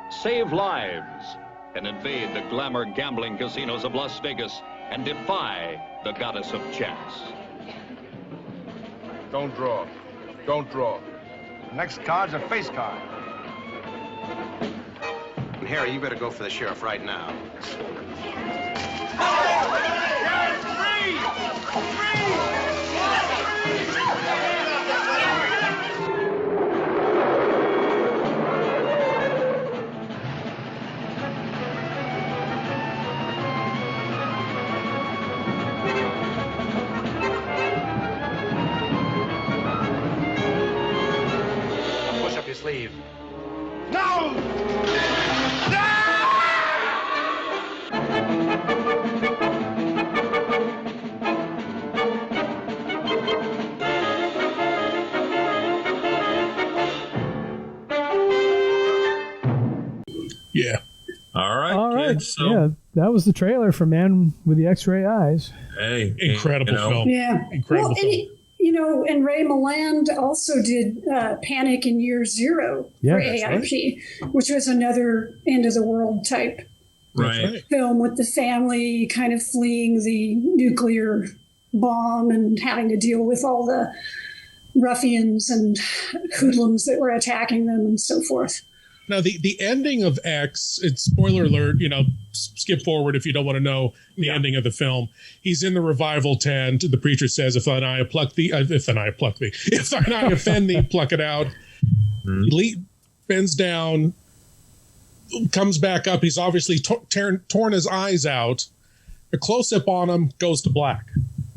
save lives, and invade the glamour gambling casinos of Las Vegas and defy the goddess of chance. Don't draw. Don't draw. The next card's a face card. Harry, you better go for the sheriff right now. Push up your sleeve. No! Yeah. All right. All right. Kids, so, Yeah, that was the trailer for Man with the X-Ray Eyes. Hey, incredible film. Yeah. Incredible film. And Ray Milland also did Panic in Year Zero for AIP, which was another end of the world type film with the family kind of fleeing the nuclear bomb and having to deal with all the ruffians and hoodlums that were attacking them and so forth. Now, the ending of X, it's spoiler alert, skip forward if you don't want to know the ending of the film. He's in the revival tent. The preacher says, if thine eye offend thee, pluck it out. He bends down, comes back up. He's obviously torn his eyes out. A close-up on him goes to black.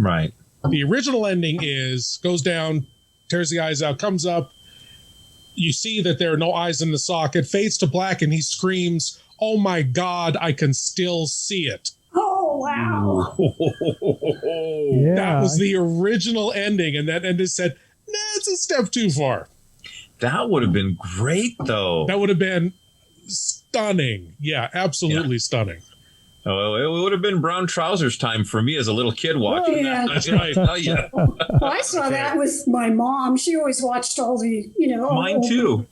Right. The original ending goes down, tears the eyes out, comes up. You see that there are no eyes in the socket, fades to black, and he screams, "Oh my God, I can still see it." Oh, wow. That was the original ending, and that ending said, nah, it's a step too far. That would have been great, though. That would have been stunning. Yeah, absolutely stunning. Oh, it would have been brown trousers time for me as a little kid watching that. That's right. Oh, yeah. Well, I saw that with my mom. She always watched all the, Mine too.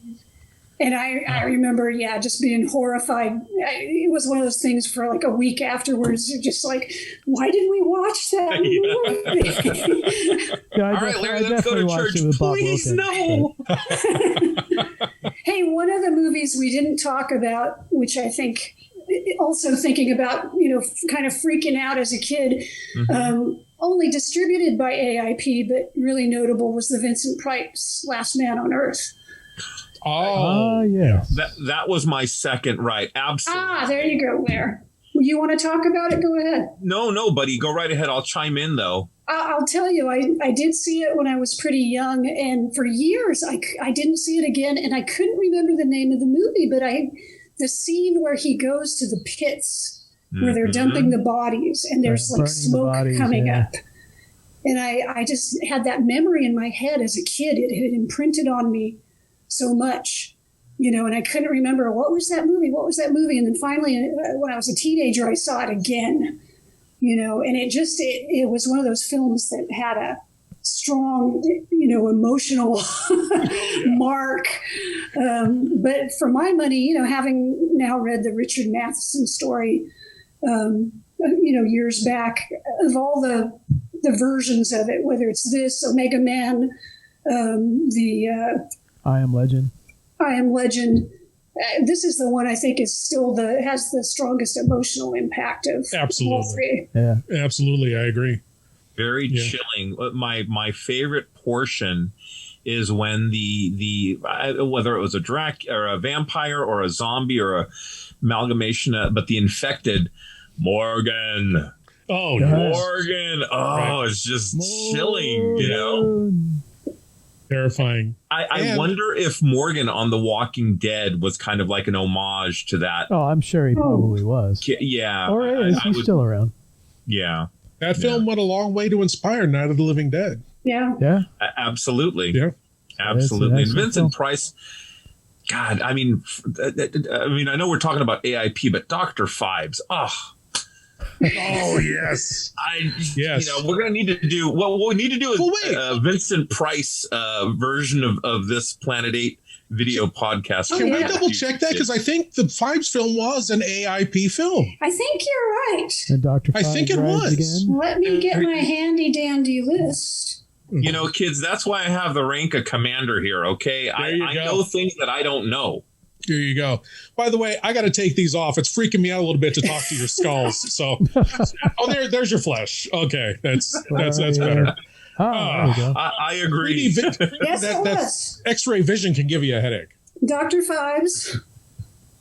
And I remember, just being horrified. It was one of those things for like a week afterwards. You're just like, why did we watch that movie? All right, Larry, let's go to church. Please, no. Hey, one of the movies we didn't talk about, which I think also thinking about, kind of freaking out as a kid, only distributed by AIP, but really notable was the Vincent Price Last Man on Earth. Oh, yeah. That was my second right. Absolutely. There you go, Blair. You want to talk about it? Go ahead. No, buddy. Go right ahead. I'll chime in, though. I'll tell you, I did see it when I was pretty young, and for years I didn't see it again, and I couldn't remember the name of the movie, but the scene where he goes to the pits where they're dumping the bodies, and there's like smoke coming up. And I just had that memory in my head as a kid. It had imprinted on me so much, and I couldn't remember what was that movie. And then finally, when I was a teenager, I saw it again, and it was one of those films that had a strong, emotional mark. But for my money, having now read the Richard Matheson story, years back, of all the versions of it, whether it's this, Omega Man, I Am Legend. This is the one I think is still has the strongest emotional impact of all three. Yeah, absolutely. I agree. Very chilling. My favorite portion is when the whether it was a vampire or a zombie or a amalgamation, but the infected Morgan. Oh, Morgan. Oh, it's just chilling, Terrifying. I wonder if Morgan on The Walking Dead was kind of like an homage to that. Oh, I'm sure he probably was. Yeah. Or is. He's still around. Yeah. That film went a long way to inspire Night of the Living Dead. Yeah. Yeah. Absolutely. Yeah. Absolutely. And Vincent Price, God, I mean, I know we're talking about AIP, but Dr. Phibes, Oh, yes. You know, we're going to need to do what we need to do is Vincent Price version of this Planet 8 video podcast. Can we double check that? Because I think the Phibes film was an AIP film. I think you're right. And Dr. I think it was. Again. Let me get my handy dandy list. You know, kids, that's why I have the rank of commander here, okay? I know things that I don't know. Here you go. By the way, I got to take these off. It's freaking me out a little bit to talk to your skulls. So, there's your flesh. Okay, that's better. There you go. I agree. Yes, X-ray vision can give you a headache. Dr. Phibes,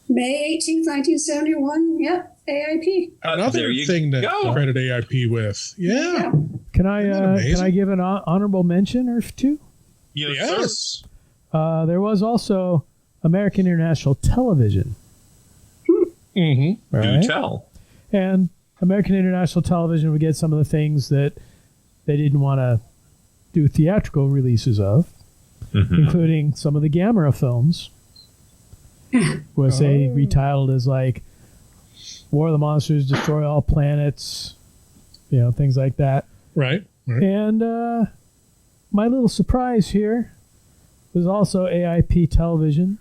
May 18th, 1971. Yep, AIP. Another thing to credit AIP with. Yeah. Can I give an honorable mention or two? Yes. There was also American International Television. Mm-hmm. Right? Do tell. And American International Television would get some of the things that they didn't want to do theatrical releases of, including some of the Gamera films, was they retitled as like War of the Monsters, Destroy All Planets, things like that. Right. And my little surprise here was also AIP Television,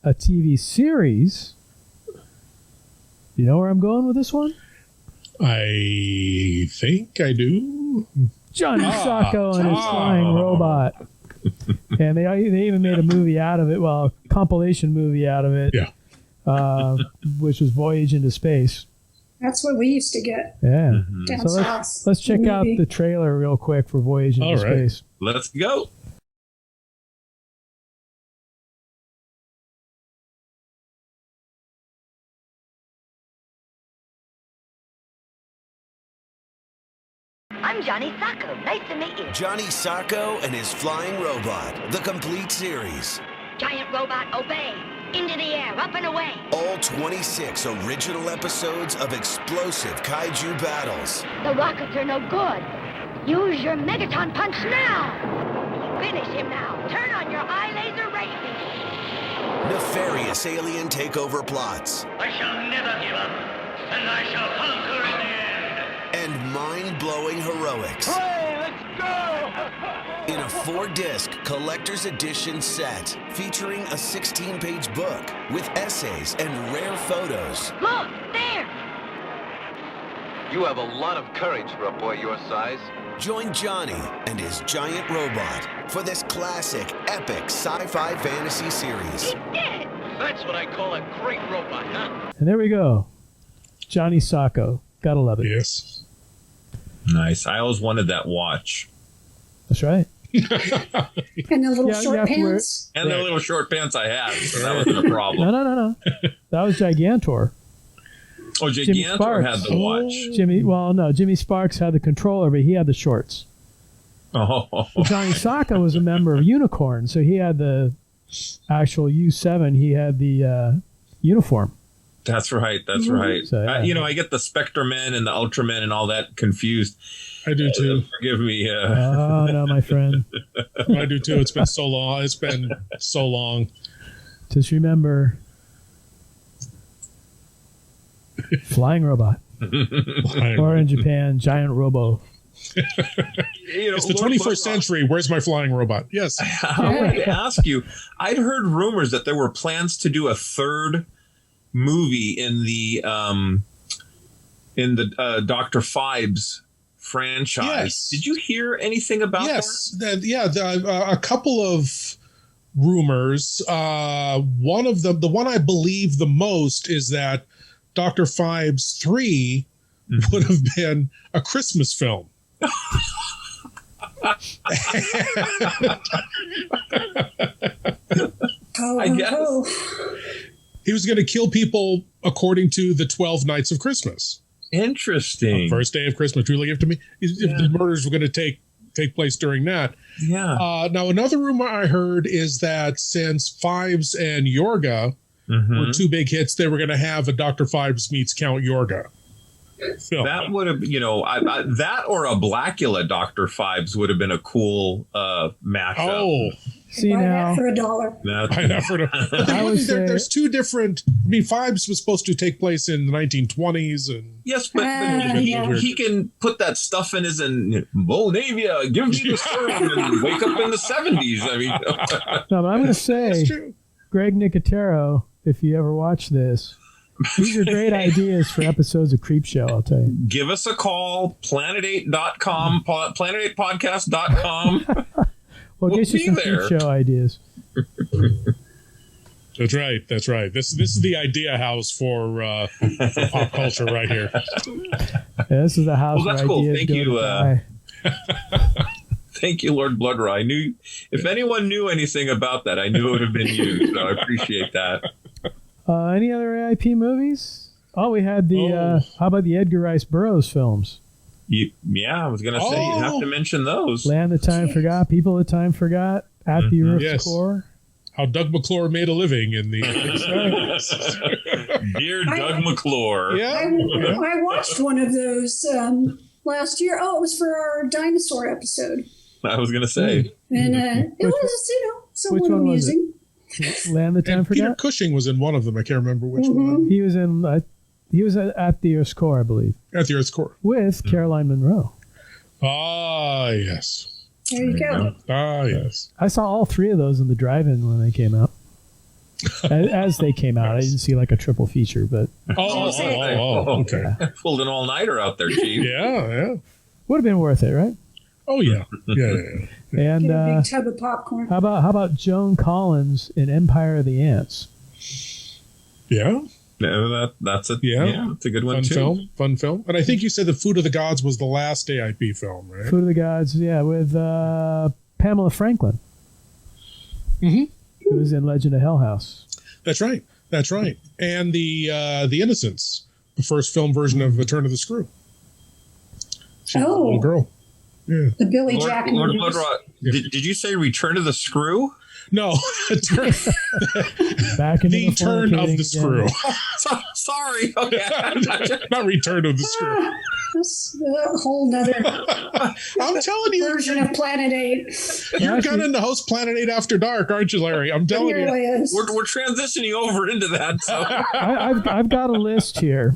a TV series. You know where I'm going with this one? I think I do. Johnny Sacco and his flying robot. And they even made a movie out of it, a compilation movie out of it, which was Voyage into Space. That's what we used to get. Yeah. Down So let's check out the trailer real quick for Voyage into Space. Let's go. I'm Johnny Sacco. Nice to meet you. Johnny Sacco and his flying robot, the complete series. Giant robot, obey. Into the air, up and away. All 26 original episodes of explosive kaiju battles. The rockets are no good. Use your Megaton punch now. Finish him now. Turn on your eye laser ray beam. Nefarious alien takeover plots. I shall never give up, and I shall conquer in the end. And mind-blowing heroics. Hooray, let's go! In a 4-disc collector's edition set featuring a 16-page book with essays and rare photos. Look, there! You have a lot of courage for a boy your size. Join Johnny and his giant robot for this classic, epic sci-fi fantasy series. He did it! That's what I call a great robot, huh? And there we go. Johnny Sacco. Gotta love it. Yes. Nice. I always wanted that watch. That's right. And the little short pants. And the little short pants I had. So that wasn't a problem. No. That was Gigantor. Oh, Gigantor had the watch. Jimmy Sparks had the controller, but he had the shorts. Oh. Well, Johnny Sacco was a member of Unicorn, so he had the actual U7. He had the uniform. That's right. That's right. So, yeah. I get the Spectremen and the Ultramen and all that confused. I do too. Forgive me. Oh, no, my friend. I do too. It's been so long. Just remember, flying robot. Or in Japan, giant robo. It's the 21st century. Where's my flying robot? Yes. I wanted to ask you, I'd heard rumors that there were plans to do a third movie in the Dr. Phibes franchise. Yes. Did you hear anything about that? A couple of rumors. One of them, the one I believe the most, is that Dr. Phibes 3 would have been a Christmas film. I guess. He was going to kill people according to the 12 Nights of Christmas. Interesting. First day of Christmas, truly give to me. If the murders were going to take place during that. Yeah. Now, another rumor I heard is that since Phibes and Yorga were two big hits, they were going to have a Dr. Phibes meets Count Yorga film. That would have, that or a Blackula Dr. Phibes would have been a cool mashup. Oh, See Buy now that for $1. There's two different. I mean, Fives was supposed to take place in the 1920s, and yes, but he can put that stuff in his Moldavia. Give me the serum and wake up in the 70s. I mean, no, but I'm going to say, Greg Nicotero, if you ever watch this, these are great ideas for episodes of Creepshow, I'll tell you. Give us a call, planet8.com, planet8podcast.com. We'll get you some Creepshow ideas. That's right. That's right. This is the idea house for pop culture right here. Yeah, this is the house where ideas Thank go you. to die. Thank you, Lord Blood Rah. I knew if anyone knew anything about that, I knew it would have been you. So I appreciate that. Any other AIP movies? Oh, we had the. How about the Edgar Rice Burroughs films? Yeah, I was going to say you have to mention those. Land That Time Forgot, People That Time Forgot, At the Earth's Core. How Doug McClure made a living in the. Dear Doug McClure. Yeah. I watched one of those last year. Oh, it was for our dinosaur episode. I was going to say. And it was, somewhat amusing. Land That Time Forgot? Peter Cushing was in one of them. I can't remember which one. He was in. He was at the Earth's Core, I believe. At the Earth's Core. With Caroline Munro. Ah, yes. There you go. Ah, yes. I saw all three of those in the drive-in when they came out. As they came out. I didn't see like a triple feature, but... Okay. Pulled an all-nighter out there, Chief. Yeah. Would have been worth it, right? Oh, yeah. Yeah. And Get a big tub of popcorn. How about Joan Collins in Empire of the Ants? Yeah. No, that's a it's a good one Fun film. And I think you said The Food of the Gods was the last AIP film, right? Food of the Gods, yeah, with Pamela Franklin. Mm-hmm. Who was in Legend of Hell House. That's right. And the Innocents, the first film version of Return of the Screw. She's a little girl. Yeah. The Billy Jack Lord movies. Blood Rah, did you say Return of the Screw? No, back into the turn of the screw. Sorry, okay. Not Return of the Screw. That's a whole nother I'm telling you, version of Planet 8. You're gunning to host Planet 8 After Dark, aren't you, Larry? I'm telling you. We're transitioning over into that. So. I've got a list here,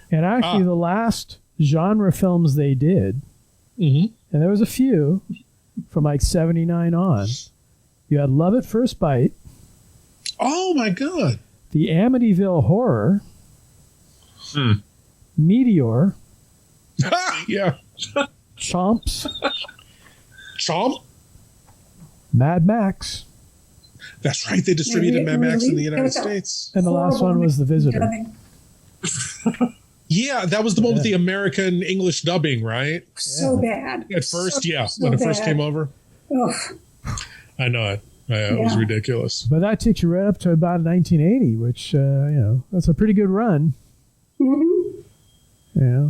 and actually the last genre films they did, and there was a few from like 79 on. You had Love at First Bite. Oh, my God. The Amityville Horror. Meteor. Yeah. Chomps. Chomp? Mad Max. That's right. They distributed Mad Max in the United States. And the last one was The Visitor. Yeah, that was the one with the American English dubbing, right? So bad. At first, so when it bad. first came over. Ugh. I know it. It was ridiculous. But that takes you right up to about 1980, which, that's a pretty good run. Mm-hmm.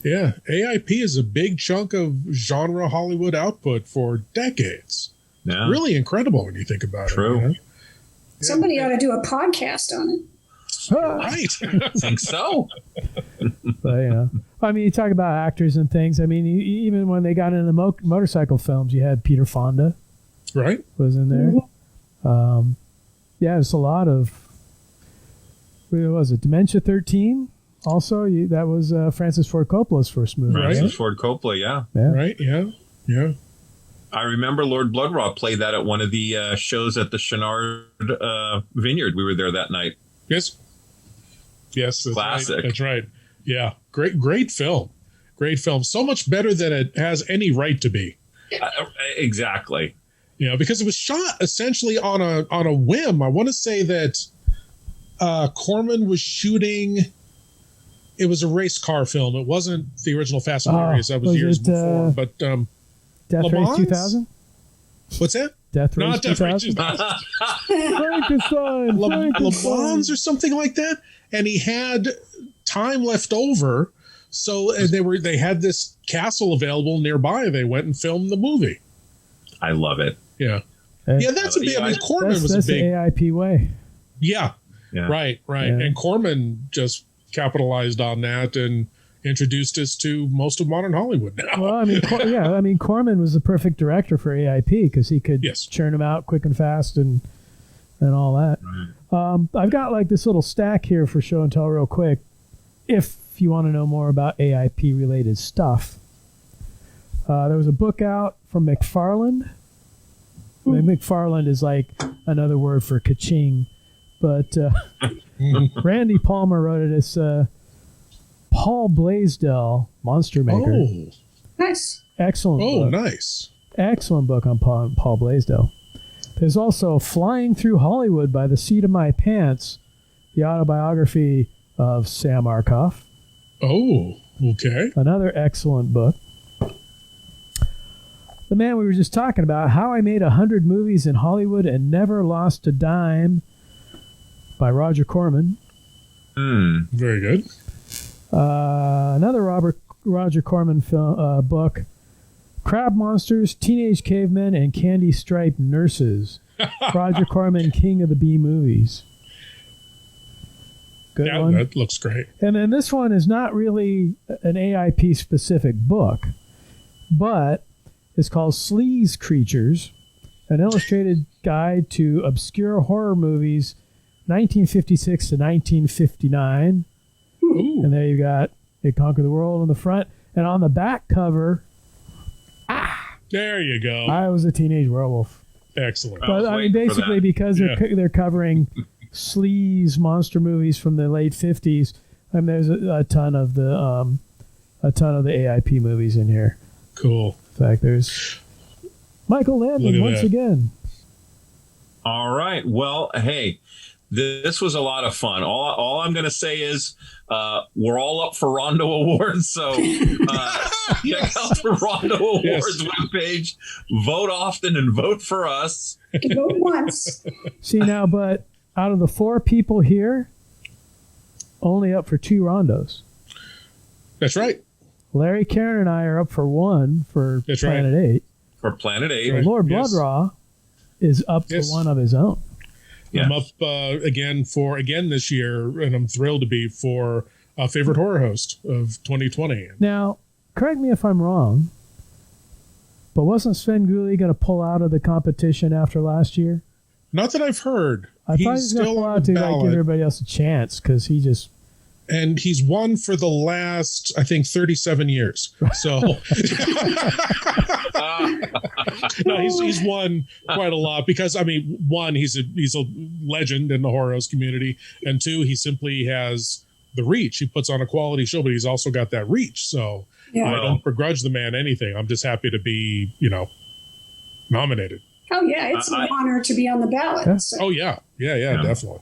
Yeah. AIP is a big chunk of genre Hollywood output for decades. Yeah. Really incredible when you think about it. True. You know? Somebody ought to do a podcast on it. Right. I think so. But, I mean, you talk about actors and things. I mean, even when they got into the motorcycle films, you had Peter Fonda. Right. Was in there. There's a lot of... What was it? Dementia 13? Also, that was Francis Ford Coppola's first movie. Francis Ford Coppola, yeah. Right, yeah. I remember Lord Blood Rah played that at one of the shows at the Chenard Vineyard. We were there that night. Yes, that's classic. Right. That's right. Yeah, great film. Great film. So much better than it has any right to be. Exactly. Because it was shot essentially on a whim. I want to say that Corman was shooting. It was a race car film. It wasn't the original Fast and Furious. That was years before. But Death Race 2000. What's that? Death Race 2000. Frankenstein. Le Mans or something like that. And he had time left over, so they had this castle available nearby. They went and filmed the movie. I love it. Yeah, that's a big. I mean, Corman was a big the AIP way. Yeah. Right. Yeah. And Corman just capitalized on that, and introduced us to most of modern Hollywood now. Well, I mean, Corman was the perfect director for AIP because he could churn them out quick and fast and all that. Right. I've got like this little stack here for show and tell real quick. If you want to know more about AIP related stuff, there was a book out from McFarland. McFarland is like another word for ka-ching, but Randy Palmer wrote it. It's Paul Blaisdell, Monster Maker. Oh, nice. Excellent book. Nice. Excellent book on Paul Blaisdell. There's also Flying Through Hollywood by the Seat of My Pants, the autobiography of Sam Arkoff. Oh, okay. Another excellent book. The man we were just talking about, How I Made 100 Movies in Hollywood and Never Lost a Dime by Roger Corman. Very good. Another Roger Corman book, Crab Monsters, Teenage Cavemen, and Candy Striped Nurses. Roger Corman, King of the B Movies. Good one. That looks great. And then this one is not really an AIP specific book, but it's called Sleaze Creatures, an illustrated guide to obscure horror movies, 1956 to 1959. Ooh. And there you got It Conquered the World on the front. And on the back cover, there you go. I Was a Teenage Werewolf. Excellent. But I mean, basically, because they're covering sleaze monster movies from the late 50s, I mean, there's a ton of the AIP movies in here. Cool. In fact, there's Michael Landon once again. All right. Well, hey, this was a lot of fun. All I'm going to say is we're all up for Rondo Awards, so check out the Rondo Awards webpage. Vote often and vote for us. Vote once. See now, but out of the 4 people here, only up for 2 Rondos. That's right. Larry, Karen, and I are up for 1 for Planet 8. For Planet 8. Right. Lord Blood Rah is up for 1 of his own. I'm up again this year, and I'm thrilled to be for favorite horror host of 2020. Now, correct me if I'm wrong, but wasn't Sven Gulli going to pull out of the competition after last year? Not that I've heard. I thought he was going to pull out to give everybody else a chance because he just... And he's won for the last, I think, 37 years. So, no, he's won quite a lot because, I mean, 1, he's a legend in the horror host community, and 2, he simply has the reach. He puts on a quality show, but he's also got that reach. So I don't begrudge the man anything. I'm just happy to be, nominated. Oh yeah, it's an honor to be on the ballot. Yeah. So. Oh yeah, definitely.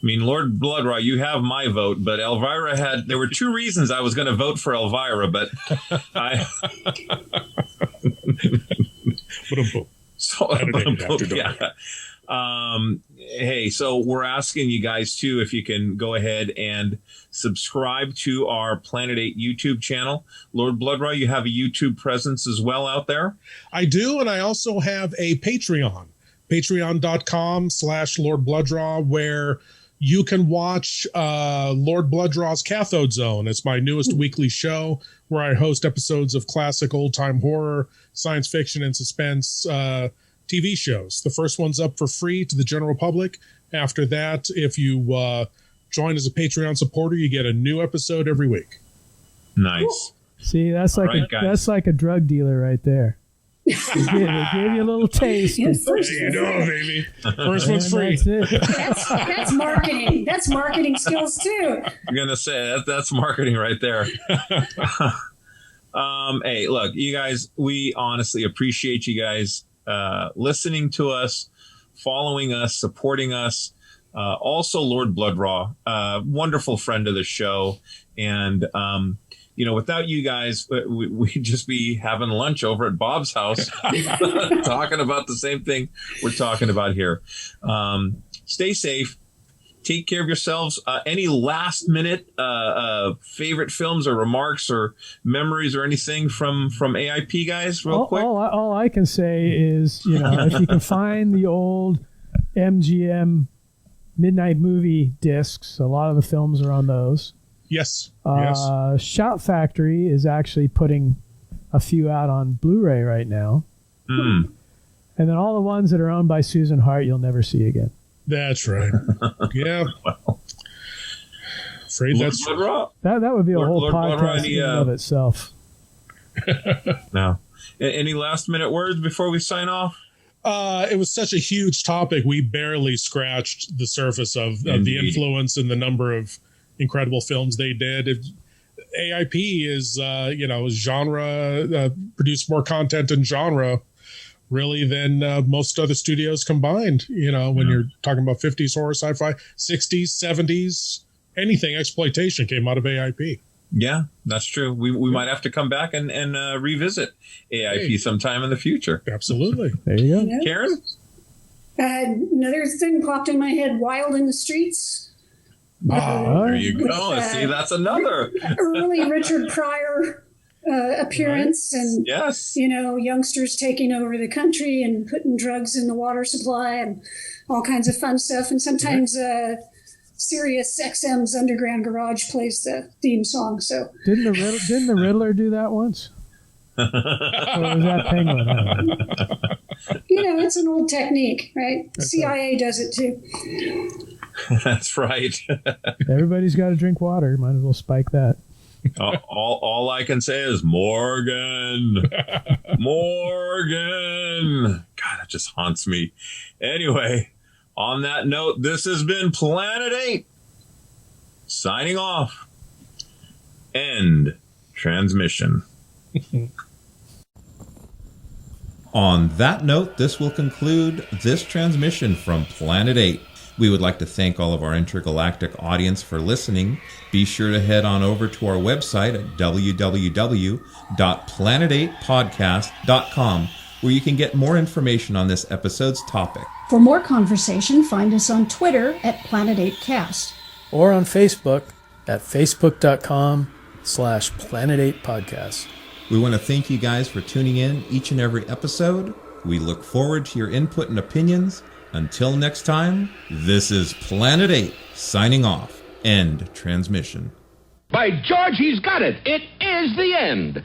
I mean, Lord Blood Rah, you have my vote, but Elvira there were 2 reasons I was going to vote for Elvira, but I... Hey, so we're asking you guys, too, if you can go ahead and subscribe to our Planet 8 YouTube channel. Lord Blood Rah, you have a YouTube presence as well out there? I do, and I also have a Patreon, patreon.com/Lord Blood Rah, where you can watch Lord Blood Rah's Cathode Zone. It's my newest weekly show where I host episodes of classic old-time horror, science fiction, and suspense TV shows. The first one's up for free to the general public. After that, if you join as a Patreon supporter, you get a new episode every week. Nice. See, that's like a drug dealer right there. They gave you a little taste. Baby. First one's free. That's marketing. That's marketing skills too. I'm gonna say that's marketing right there. Hey, look, you guys, we honestly appreciate you guys listening to us, following us, supporting us. Also, Lord Blood Rah, wonderful friend of the show, and without you guys, we'd just be having lunch over at Bob's house talking about the same thing we're talking about here. Stay safe. Take care of yourselves. Any last minute favorite films or remarks or memories or anything from AIP guys real quick? All I can say is, if you can find the old MGM Midnight Movie discs, a lot of the films are on those. Yes. Shout Factory is actually putting a few out on Blu-ray right now. Hmm. And then all the ones that are owned by Susan Hart, you'll never see again. That's right. Yeah. Afraid that's Blood Rah. That would be a whole Blood Rah, podcast in and of itself. No. Any last minute words before we sign off? It was such a huge topic. We barely scratched the surface of the influence and the number of incredible films they did. AIP is, genre, produced more content in genre really than most other studios combined. When you're talking about 50s horror, sci-fi, 60s, 70s, anything exploitation came out of AIP. Yeah, that's true. We might have to come back and revisit AIP sometime in the future. Absolutely. There you go. Yeah. Karen? Another thing popped in my head, Wild in the Streets. There you go. See, that's another. Early Richard Pryor appearance. Right. And, yes. youngsters taking over the country and putting drugs in the water supply and all kinds of fun stuff. And sometimes... Sirius XM's Underground Garage plays the theme song. So didn't the Riddler do that once? Or was that Penguin? It's an old technique, right? CIA does it too. That's right. Everybody's got to drink water. Might as well spike that. All I can say is Morgan. Morgan. God, that just haunts me. Anyway. On that note, this has been Planet 8. Signing off. End transmission. On that note, this will conclude this transmission from Planet 8. We would like to thank all of our intergalactic audience for listening. Be sure to head on over to our website at www.planet8podcast.com, where you can get more information on this episode's topic. For more conversation, find us on Twitter at Planet8Cast. Or on Facebook at facebook.com/Planet8Podcast. We want to thank you guys for tuning in each and every episode. We look forward to your input and opinions. Until next time, this is Planet 8 signing off. End transmission. By George, he's got it. It is the end.